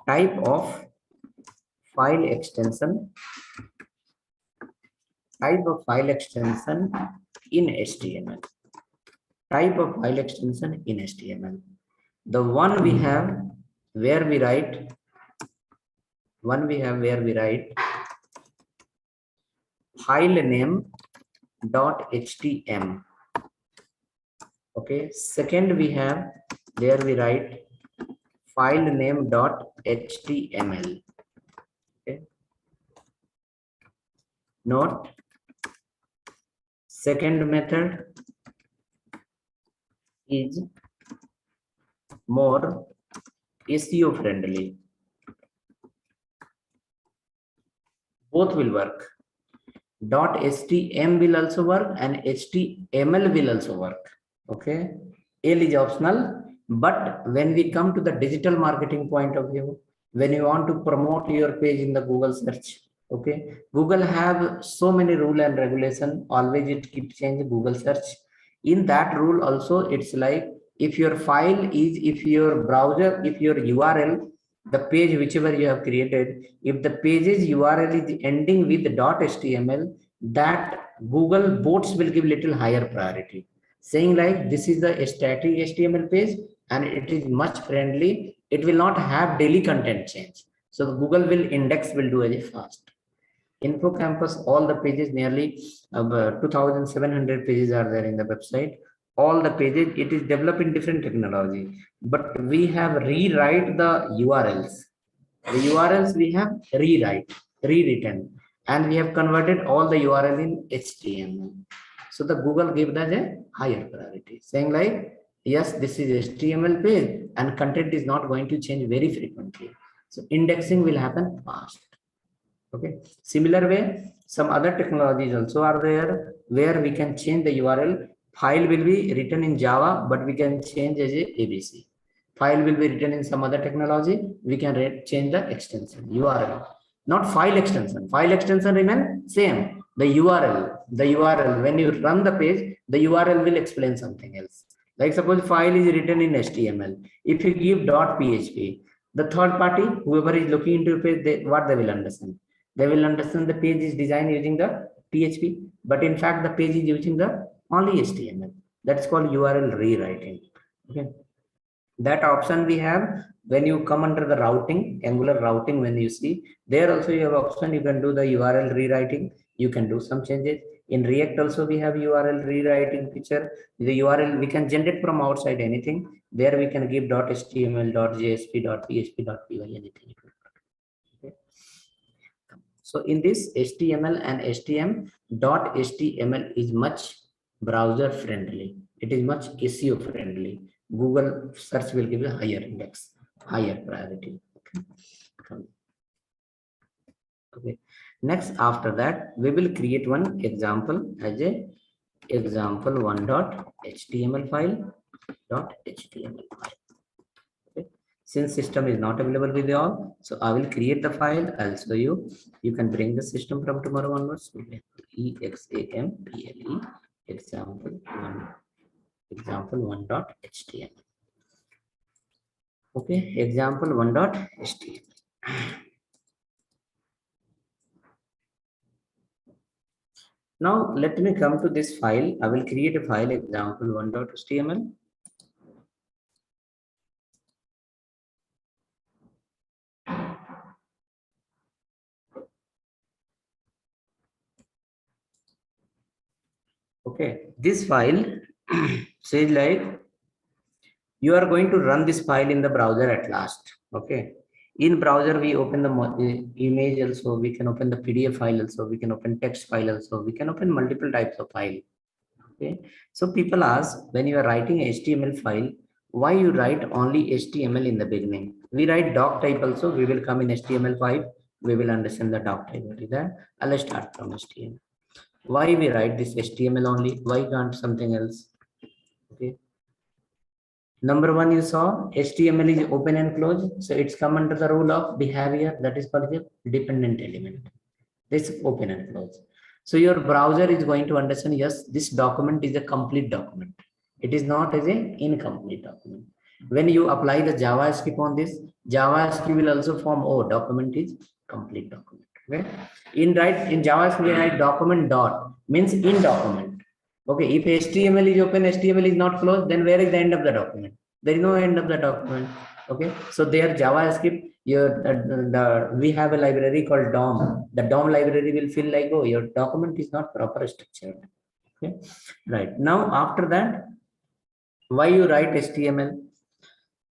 type of file extension, type of file extension in HTML, type of file extension in HTML. The one we have where we write, file name dot htm. Okay, second we have where we write file name dot html. Okay, note, second method is more SEO friendly. Both will work. .htm will also work and html will also work. Okay, L is optional, but when we come to the digital marketing point of view, when you want to promote your page in the Google search, okay, Google have so many rule and regulation, always it keeps changing Google search. In that rule also, it's like if your file is, if your browser, if your URL, the page whichever you have created, if the page's URL is ending with .html, that Google bots will give little higher priority, saying like this is the static HTML page and it is much friendly. It will not have daily content change. So Google will index will do very fast. Info Campus, all the pages, nearly 2,700 pages are there in the website. All the pages, it is developed in different technology, but we have rewrite the URLs. The URLs we have rewritten, and we have converted all the URL in HTML. So the Google gave that a higher priority, saying like, yes, this is HTML page and content is not going to change very frequently. So indexing will happen fast. Okay, similar way, some other technologies also are there where we can change the URL. File will be written in Java, but we can change as a ABC. File will be written in some other technology. We can change the extension URL, not file extension. File extension remain same. The URL. When you run the page, the URL will explain something else. Like suppose file is written in HTML. If you give .php, the third party, whoever is looking into a page, what they will understand. They will understand the page is designed using the PHP, but in fact the page is using the only HTML. That's called URL rewriting. Okay, that option we have when you come under the routing, Angular routing. When you see there also you have option, you can do the URL rewriting. You can do some changes. In React also we have URL rewriting feature. The URL we can generate from outside anything. There we can give .html, .jsp, .php, .py, anything. So in this HTML and HTML is much browser friendly. It is much SEO friendly. Google search will give a higher index, higher priority. Okay. Next, after that, we will create one example as a example1.html file. Okay. Since system is not available with you all, so I will create the file. I'll show you. You can bring the system from tomorrow onwards. Example example1.html. Okay, example1.html. Now let me come to this file. I will create a file example1.html. Okay, this file says like you are going to run this file in the browser at last. Okay, in browser we open the image also, we can open the PDF file also, we can open text file also, we can open multiple types of file. Okay, so people ask, when you are writing HTML file, why you write only HTML in the beginning? We write doc type also. We will come in HTML5. We will understand the doc type. What is that? I'll start from HTML. Why we write this HTML only? Why can't something else? Okay. Number one, you saw HTML is open and close. So it's come under the rule of behavior. That is called the dependent element. This open and close. So your browser is going to understand, yes, this document is a complete document. It is not as an incomplete document. When you apply the JavaScript on this, JavaScript will also form, oh, document is complete document. Okay. In JavaScript, we write document dot means in document. Okay. If HTML is open, HTML is not closed, then where is the end of the document? There is no end of the document. Okay. So there JavaScript, we have a library called DOM. The DOM library will feel like, oh, your document is not proper structured. Okay. Right. Now, after that, why you write HTML?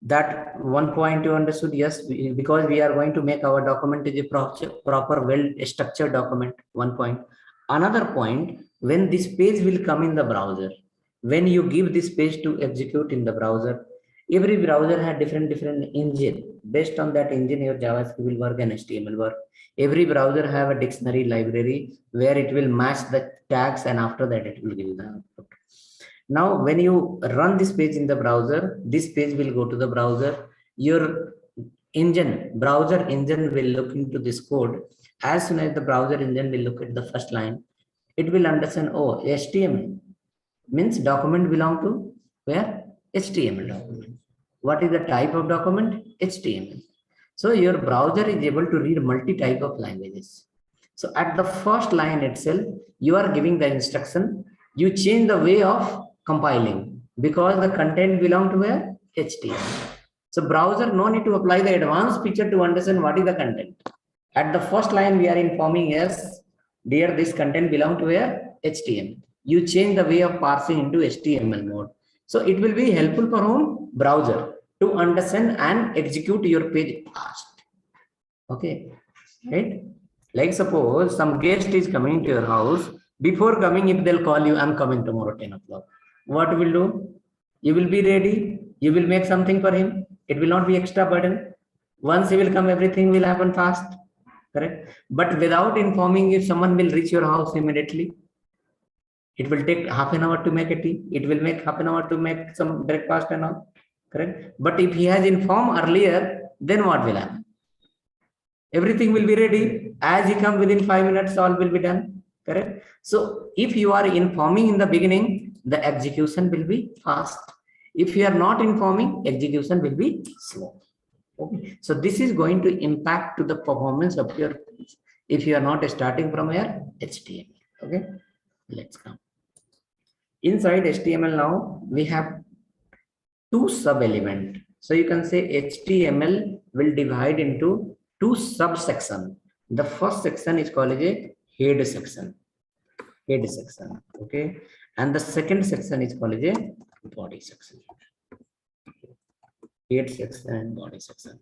That one point you understood, yes, because we are going to make our document is a proper well structured document. One point. Another point, when this page will come in the browser, when you give this page to execute in the browser, every browser had different engine. Based on that engine, your JavaScript will work and HTML work. Every browser have a dictionary library where it will match the tags, and after that it will give the output. Now, when you run this page in the browser, this page will go to the browser. Your browser engine will look into this code. As soon as the browser engine will look at the first line, it will understand, oh, HTML means document belong to where? HTML document. What is the type of document? HTML. So your browser is able to read multi-type of languages. So at the first line itself, you are giving the instruction. You change the way of compiling because the content belong to where? HTML. So browser no need to apply the advanced feature to understand what is the content. At the first line, we are informing, yes, dear, this content belong to where? HTML. You change the way of parsing into HTML mode. So it will be helpful for whom? Browser to understand and execute your page fast. Okay, right? Like suppose some guest is coming to your house. Before coming, if they'll call you, I'm coming tomorrow 10 o'clock. What will do? You will be ready. You will make something for him. It will not be extra burden. Once he will come, everything will happen fast. Correct? But without informing, if someone will reach your house immediately, it will take half an hour to make a tea. It will make half an hour to make some breakfast and all. Correct? But if he has informed earlier, then what will happen? Everything will be ready. As he comes within 5 minutes, all will be done. Correct? So if you are informing in the beginning, the execution will be fast. If you are not informing, execution will be slow. Okay. So this is going to impact to the performance of your page if you are not starting from here HTML. Okay. Let's come. Inside HTML now, we have two sub-elements. So you can say HTML will divide into two subsections. The first section is called a head section. Head section. Okay. And the second section is called a body section. Head section and body section.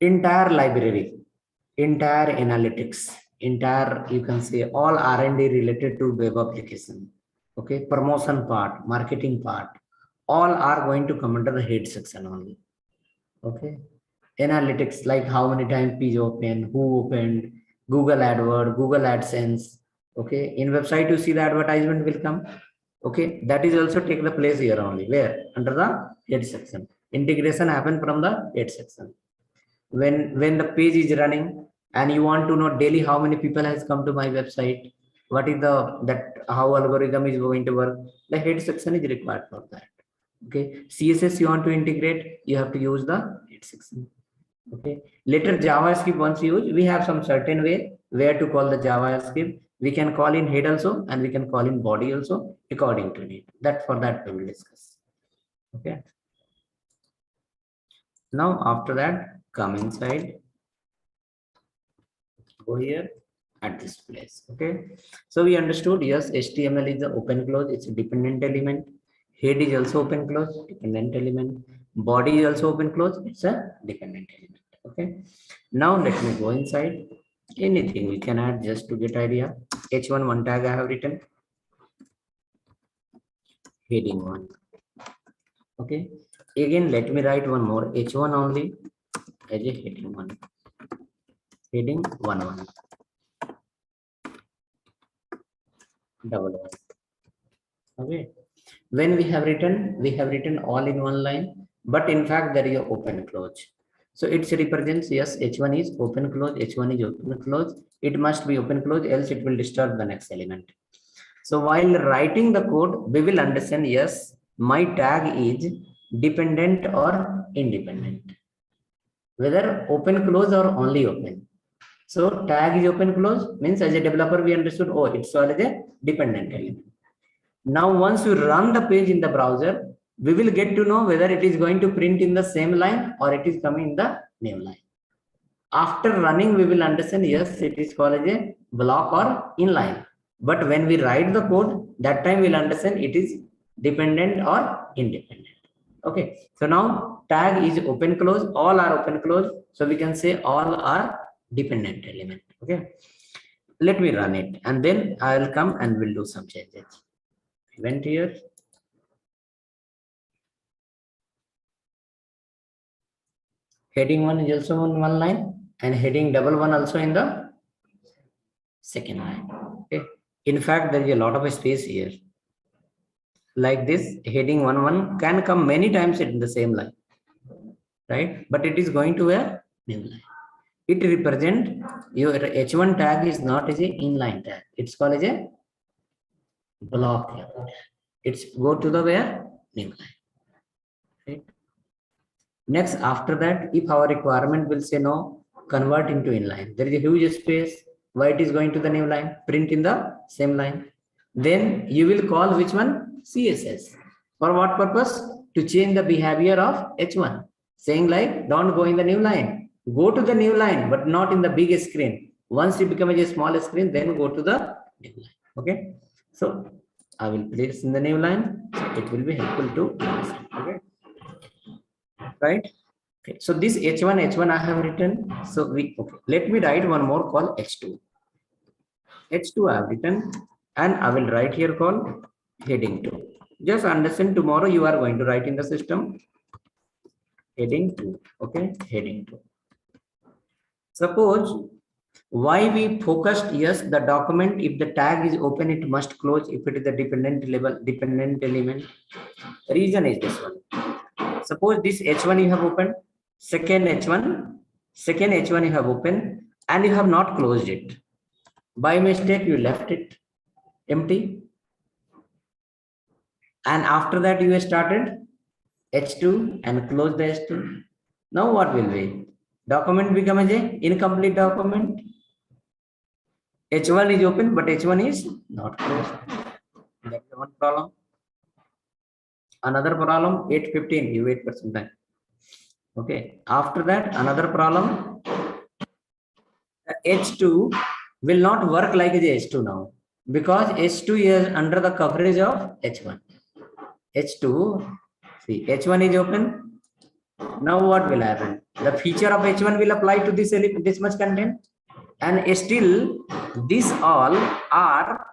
Entire library, entire analytics, entire, you can say all R&D related to web application. Okay. Promotion part, marketing part, all are going to come under the head section only. Okay. Analytics, like how many times page opened, who opened, Google AdWord, Google AdSense. Okay, in website you see the advertisement will come. Okay, that is also take the place here only. Where? Under the head section. Integration happen from the head section. When the page is running and you want to know daily how many people has come to my website, what is the that how algorithm is going to work, the head section is required for that. Okay, CSS you want to integrate, you have to use the head section. Okay, later JavaScript once used, we have some certain way where to call the JavaScript. We can call in head also and we can call in body also according to need. That for that we will discuss. Okay, now after that come inside, go here at this place. Okay, so we understood, yes, HTML is the open close, it's a dependent element. Head is also open close, dependent element. Body is also open close, it's a dependent element. Okay, now let me go inside. Anything we can add just to get idea. H1 one tag I have written, heading 1. Okay, again let me write one more H1 only as a heading 1, heading 1 double 1. Okay, when we have written all in one line, but in fact there is a open close. So it represents, yes, H1 is open close, H1 is open close. It must be open close, else it will disturb the next element. So while writing the code, we will understand, yes, my tag is dependent or independent, whether open close or only open. So tag is open close means as a developer we understood, oh, it's already a dependent element. Now once you run the page in the browser, we will get to know whether it is going to print in the same line or it is coming in the new line. After running, we will understand, yes, it is called as a block or inline. But when we write the code, that time we'll understand it is dependent or independent. Okay, so now tag is open close, all are open close. So we can say all are dependent element. Okay, let me run it and then I will come and we'll do some changes. Event here. Heading 1 is also on one line and heading double 1 also in the second line. Okay. In fact, there is a lot of space here. Like this, heading 1 can come many times in the same line, right? But it is going to a new line. It represents your H1 tag is not as a inline tag. It's called as a block level tag. It's go to the where new line. Right? Next, after that, if our requirement will say no, convert into inline. There is a huge space. Why it is going to the new line? Print in the same line. Then you will call which one? CSS. For what purpose? To change the behavior of H1. Saying like, don't go in the new line. Go to the new line, but not in the big screen. Once you become a small screen, then go to the new line. Okay. So I will place in the new line. So it will be helpful to understand. Okay. Right. Okay. So this H1 I have written. So let me write one more called H2. H2 I have written and I will write here called heading 2. Just understand, tomorrow you are going to write in the system heading 2. Okay, heading 2. Suppose why we focused, yes, the document, if the tag is open, it must close if it is a dependent element. Reason is this one. Suppose this H1 you have opened, second H1 you have opened and you have not closed it. By mistake, you left it empty. And after that, you started H2 and closed the H2. Now what will be? Document become as a incomplete document. H1 is open, but H1 is not closed. That's one problem. Another problem, 8:15, you wait for some time. Okay. After that, another problem. H2 will not work like the H2 now, because H2 is under the coverage of H1. H2, see, H1 is open. Now what will happen? The feature of H1 will apply to this much content, and still these all are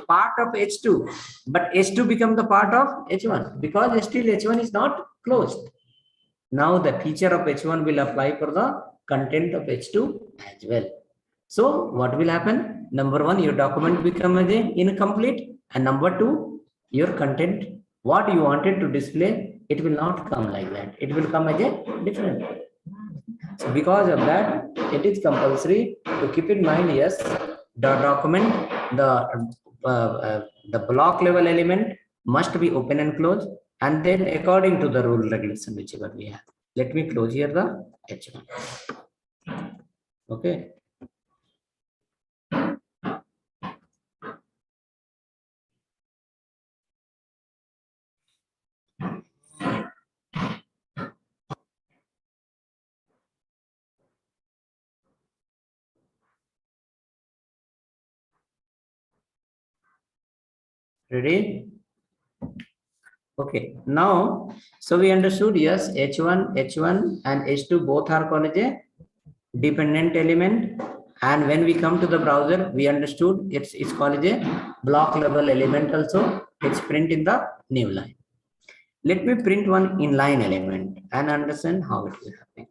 part of H2, but H2 become the part of H1 because still H1 is not closed. Now the feature of H1 will apply for the content of H2 as well. So what will happen? Number one, your document become as a incomplete, and number two, your content, what you wanted to display, it will not come like that. It will come as a different. So because of that, it is compulsory to keep in mind, yes, the document, the block level element must be open and close, and then according to the rule regulation whichever we have. Let me close here the H1. Okay. Ready? Okay. Now, so we understood, yes, H1 and H2 both are called as a dependent element. And when we come to the browser, we understood it's called as a block level element also. It's print in the new line. Let me print one inline element and understand how it will happen.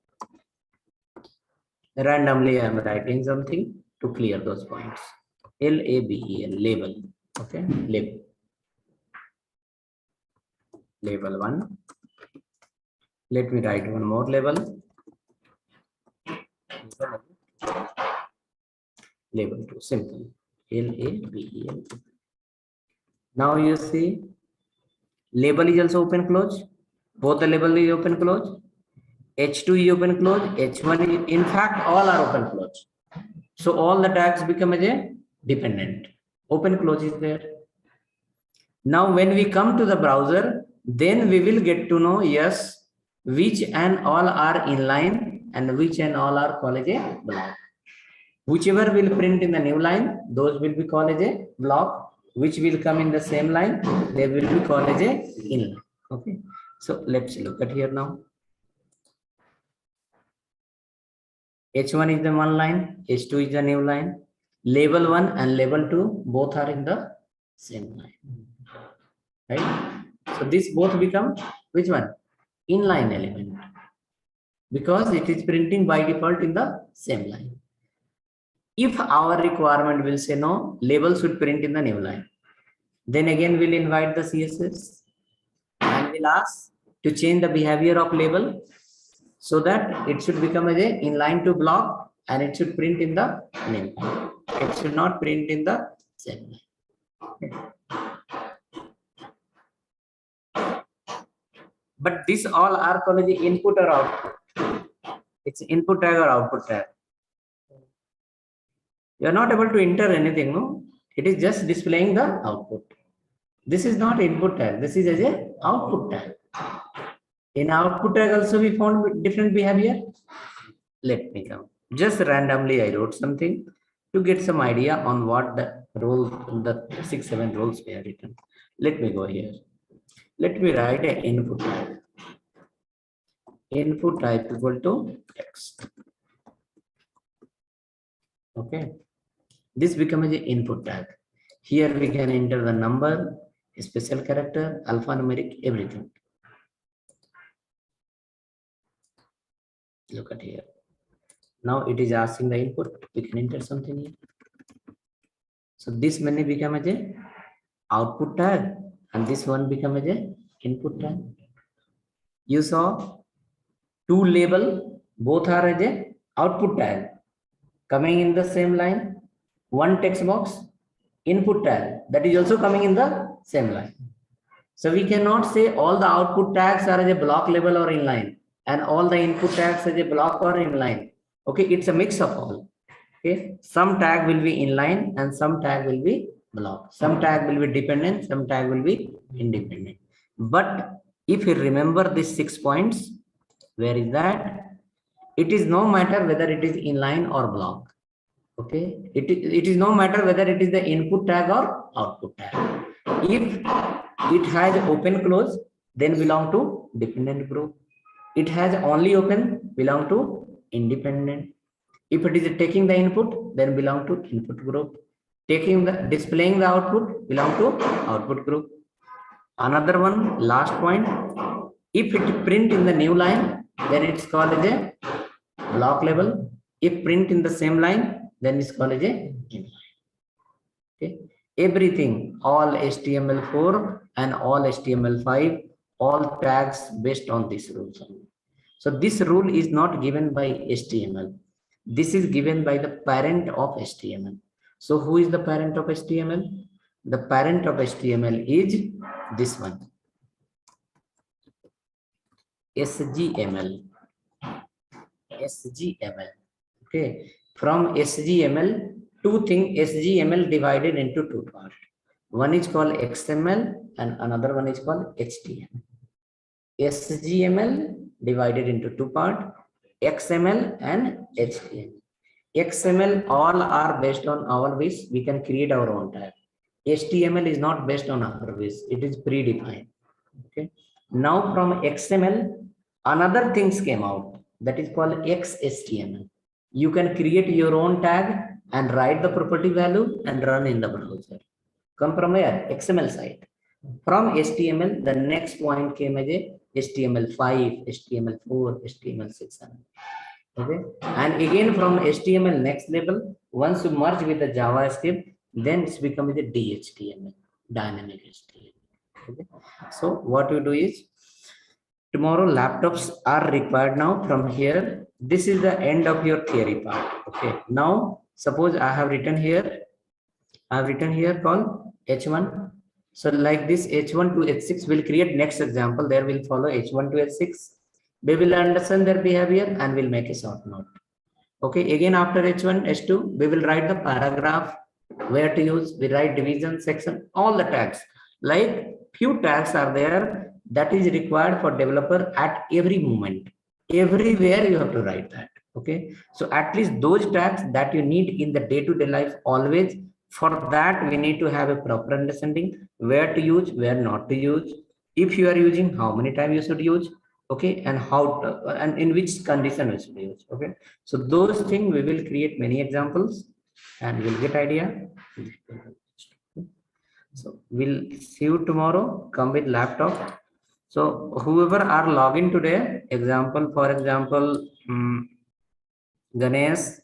Randomly, I am writing something to clear those points. Label, label. Okay, label. Label 1. Let me write one more label. Label 2. Simple. Label. Now you see, label is also open close. Both the label is open close. H2 is open close. H1 is, in fact, all are open close. So all the tags become as a dependent. Open close is there. Now when we come to the browser, then we will get to know, yes, which and all are inline and which and all are called as a block. Whichever will print in the new line, those will be called as a block. Which will come in the same line, they will be called as a inline. Okay. So let's look at here now. H1 is the one line, H2 is the new line. Label 1 and label 2 both are in the same line. Right? So this both become which one? Inline element. Because it is printing by default in the same line. If our requirement will say no, label should print in the new line, then again we'll invite the CSS and we'll ask to change the behavior of label so that it should become as a inline to block and it should print in the new line. It should not print in the same line. Okay. But these all are called the input or output. It's input tag or output tag. You are not able to enter anything, no? It is just displaying the output. This is not input tag. This is as a output tag. In output tag also we found different behavior. Let me come. Just randomly I wrote something to get some idea on what the rules, the 6-7 rules we have written. Let me go here. Let me write an input tag. Input type equal to text. Okay. This becomes an input tag. Here we can enter the number, a special character, alphanumeric, everything. Look at here. Now it is asking the input. We can enter something here. So this many become as a output tag, and this one become as a input tag. You saw two label, both are as a output tag coming in the same line. One text box, input tag, that is also coming in the same line. So we cannot say all the output tags are as a block level or inline and all the input tags as a block or inline. Okay, it's a mix of all. Okay, some tag will be inline and some tag will be block. Some tag will be dependent, some tag will be independent. But if you remember these 6 points, where is that? It is no matter whether it is inline or block. Okay, it is no matter whether it is the input tag or output tag. If it has open close, then belong to dependent group. It has only open, belong to independent. If it is taking the input, then belong to input group. Displaying the output, belong to output group. Another one, last point. If it print in the new line, then it's called as a block level. If print in the same line, then it's called as a inline. Okay, everything, all HTML4 and all HTML5, all tags based on this rules only. So this rule is not given by HTML. This is given by the parent of HTML. So who is the parent of HTML? The parent of HTML is this one, SGML. SGML. Okay, from SGML, two things, SGML divided into two parts. One is called XML and another one is called HTML. SGML divided into two parts, XML and HTML. XML all are based on our wish. We can create our own tag. HTML is not based on our wish. It is predefined. Okay. Now from XML, another things came out that is called XHTML. You can create your own tag and write the property value and run in the browser. Come from where? XML side. From HTML, the next point came as a HTML5, HTML4, HTML6. Okay, and again from HTML next level, once you merge with the JavaScript, then it's become the DHTML, dynamic HTML. Okay, so what you do is, tomorrow laptops are required now from here. This is the end of your theory part. Okay, now suppose I have written here called H1. So like this H1 to H6 will create next example. There will follow H1 to H6. We will understand their behavior and will make a short note. Okay, again after H1, H2, we will write the paragraph, where to use, we write division, section, all the tags. Like few tags are there that is required for developer at every moment. Everywhere you have to write that. Okay, so at least those tags that you need in the day-to-day life always. For that, we need to have a proper understanding where to use, where not to use. If you are using, how many times you should use, okay, and how and in which condition we should use. Okay, so those things we will create many examples and we'll get idea. So we'll see you tomorrow. Come with laptop. So whoever are logging today, for example, Ganesh,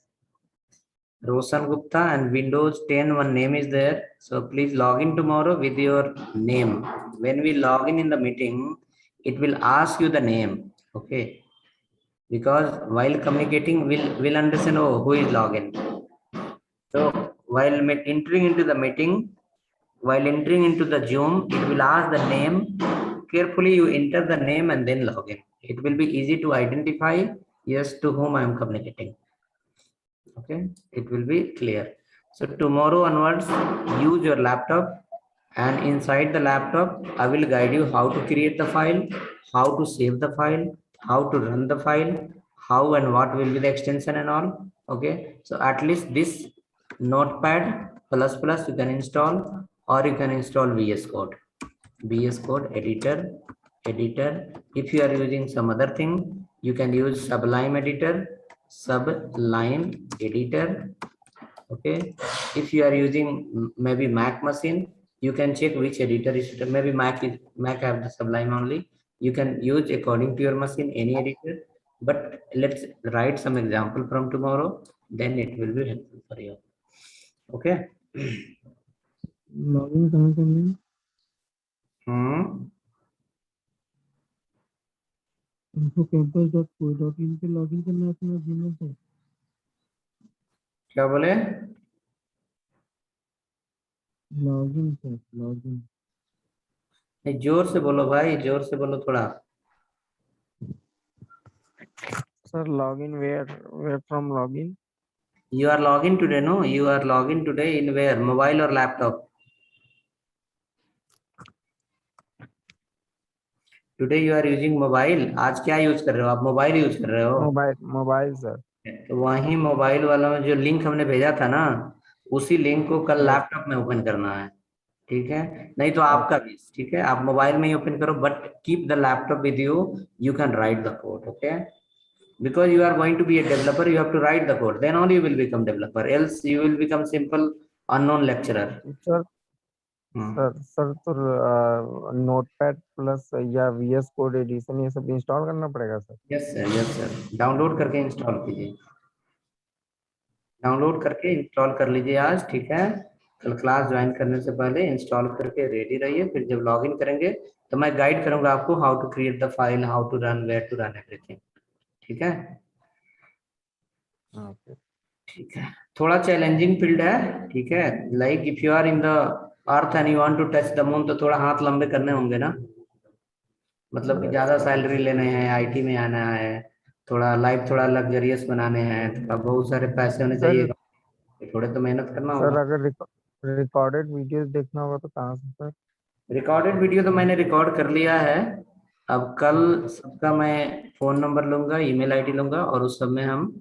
Roshan Gupta, and Windows 10 one name is there. So please log in tomorrow with your name. When we log in the meeting, it will ask you the name. Okay. Because while communicating, we'll understand, oh, who is login. So while entering into the meeting, while entering into the Zoom, it will ask the name. Carefully you enter the name and then log in. It will be easy to identify, yes, to whom I am communicating. Okay, it will be clear. So tomorrow onwards, use your laptop, and inside the laptop, I will guide you how to create the file, how to save the file, how to run the file, how and what will be the extension and all. Okay, so at least this Notepad plus you can install, or you can install VS Code. VS Code editor. If you are using some other thing, you can use Sublime editor. Okay, if you are using maybe Mac machine, you can check which editor is, maybe Mac have the Sublime only. You can use according to your machine any editor, but let's write some example from tomorrow, then it will be helpful for you. Okay. Login कहाँ करना है? इनको campus.co.in पे login करना है अपना Gmail से. क्या बोले? Login sir, login. नहीं, जोर से बोलो भाई, जोर से बोलो थोड़ा. Sir, login where from login? You are logging today, no? You are logging today in where? Mobile or laptop? Today you are using mobile. आज क्या यूज कर रहे हो आप? मोबाइल यूज कर रहे हो? Mobile sir. तो वही मोबाइल वाला में जो लिंक हमने भेजा था ना, उसी लिंक को कल लैपटॉप में ओपन करना है. ठीक है, नहीं तो आपका भी. ठीक है, आप मोबाइल में ही ओपन करो, but keep the laptop with you. You can write the code. Okay, because you are going to be a developer, you have to write the code, then only you will become developer, else you will become simple unknown lecturer. Sir तो notepad plus या VS code addition ये सब install करना पड़ेगा sir? Yes sir, download करके install कीजिए. Download करके install कर लीजिए आज, ठीक है। कल क्लास ज्वाइन करने से पहले इंस्टॉल करके रेडी रहिए, फिर जब लॉगिन करेंगे तो मैं गाइड करूंगा आपको how to create the file, how to run, where to run everything, ठीक है। Okay. ठीक है, थोड़ा चैलेंजिंग फील्ड है, ठीक है। Like if you are in the earth and you want to touch the moon, तो थोड़ा हाथ लंबे करने होंगे ना, मतलब कि Yes, ज्यादा sir. सैलरी लेने हैं, आईटी में आना है, थोड़ा लाइफ थोड़ा लग्जरियस बनाने हैं, थोड़ा बहुत सारे पैसे होने चाहिए, सर थोड़े तो मेहनत करना सर होगा। अगर रिकॉर्डेड वीडियोस देखना होगा तो कहाँ से सर? रिकॉर्डेड वीडियो तो मैंने रिकॉर्ड कर लिया है। अब कल सबका मैं फोन नंबर लूंगा, ईमेल आईडी लूंगा, और उस सब में हम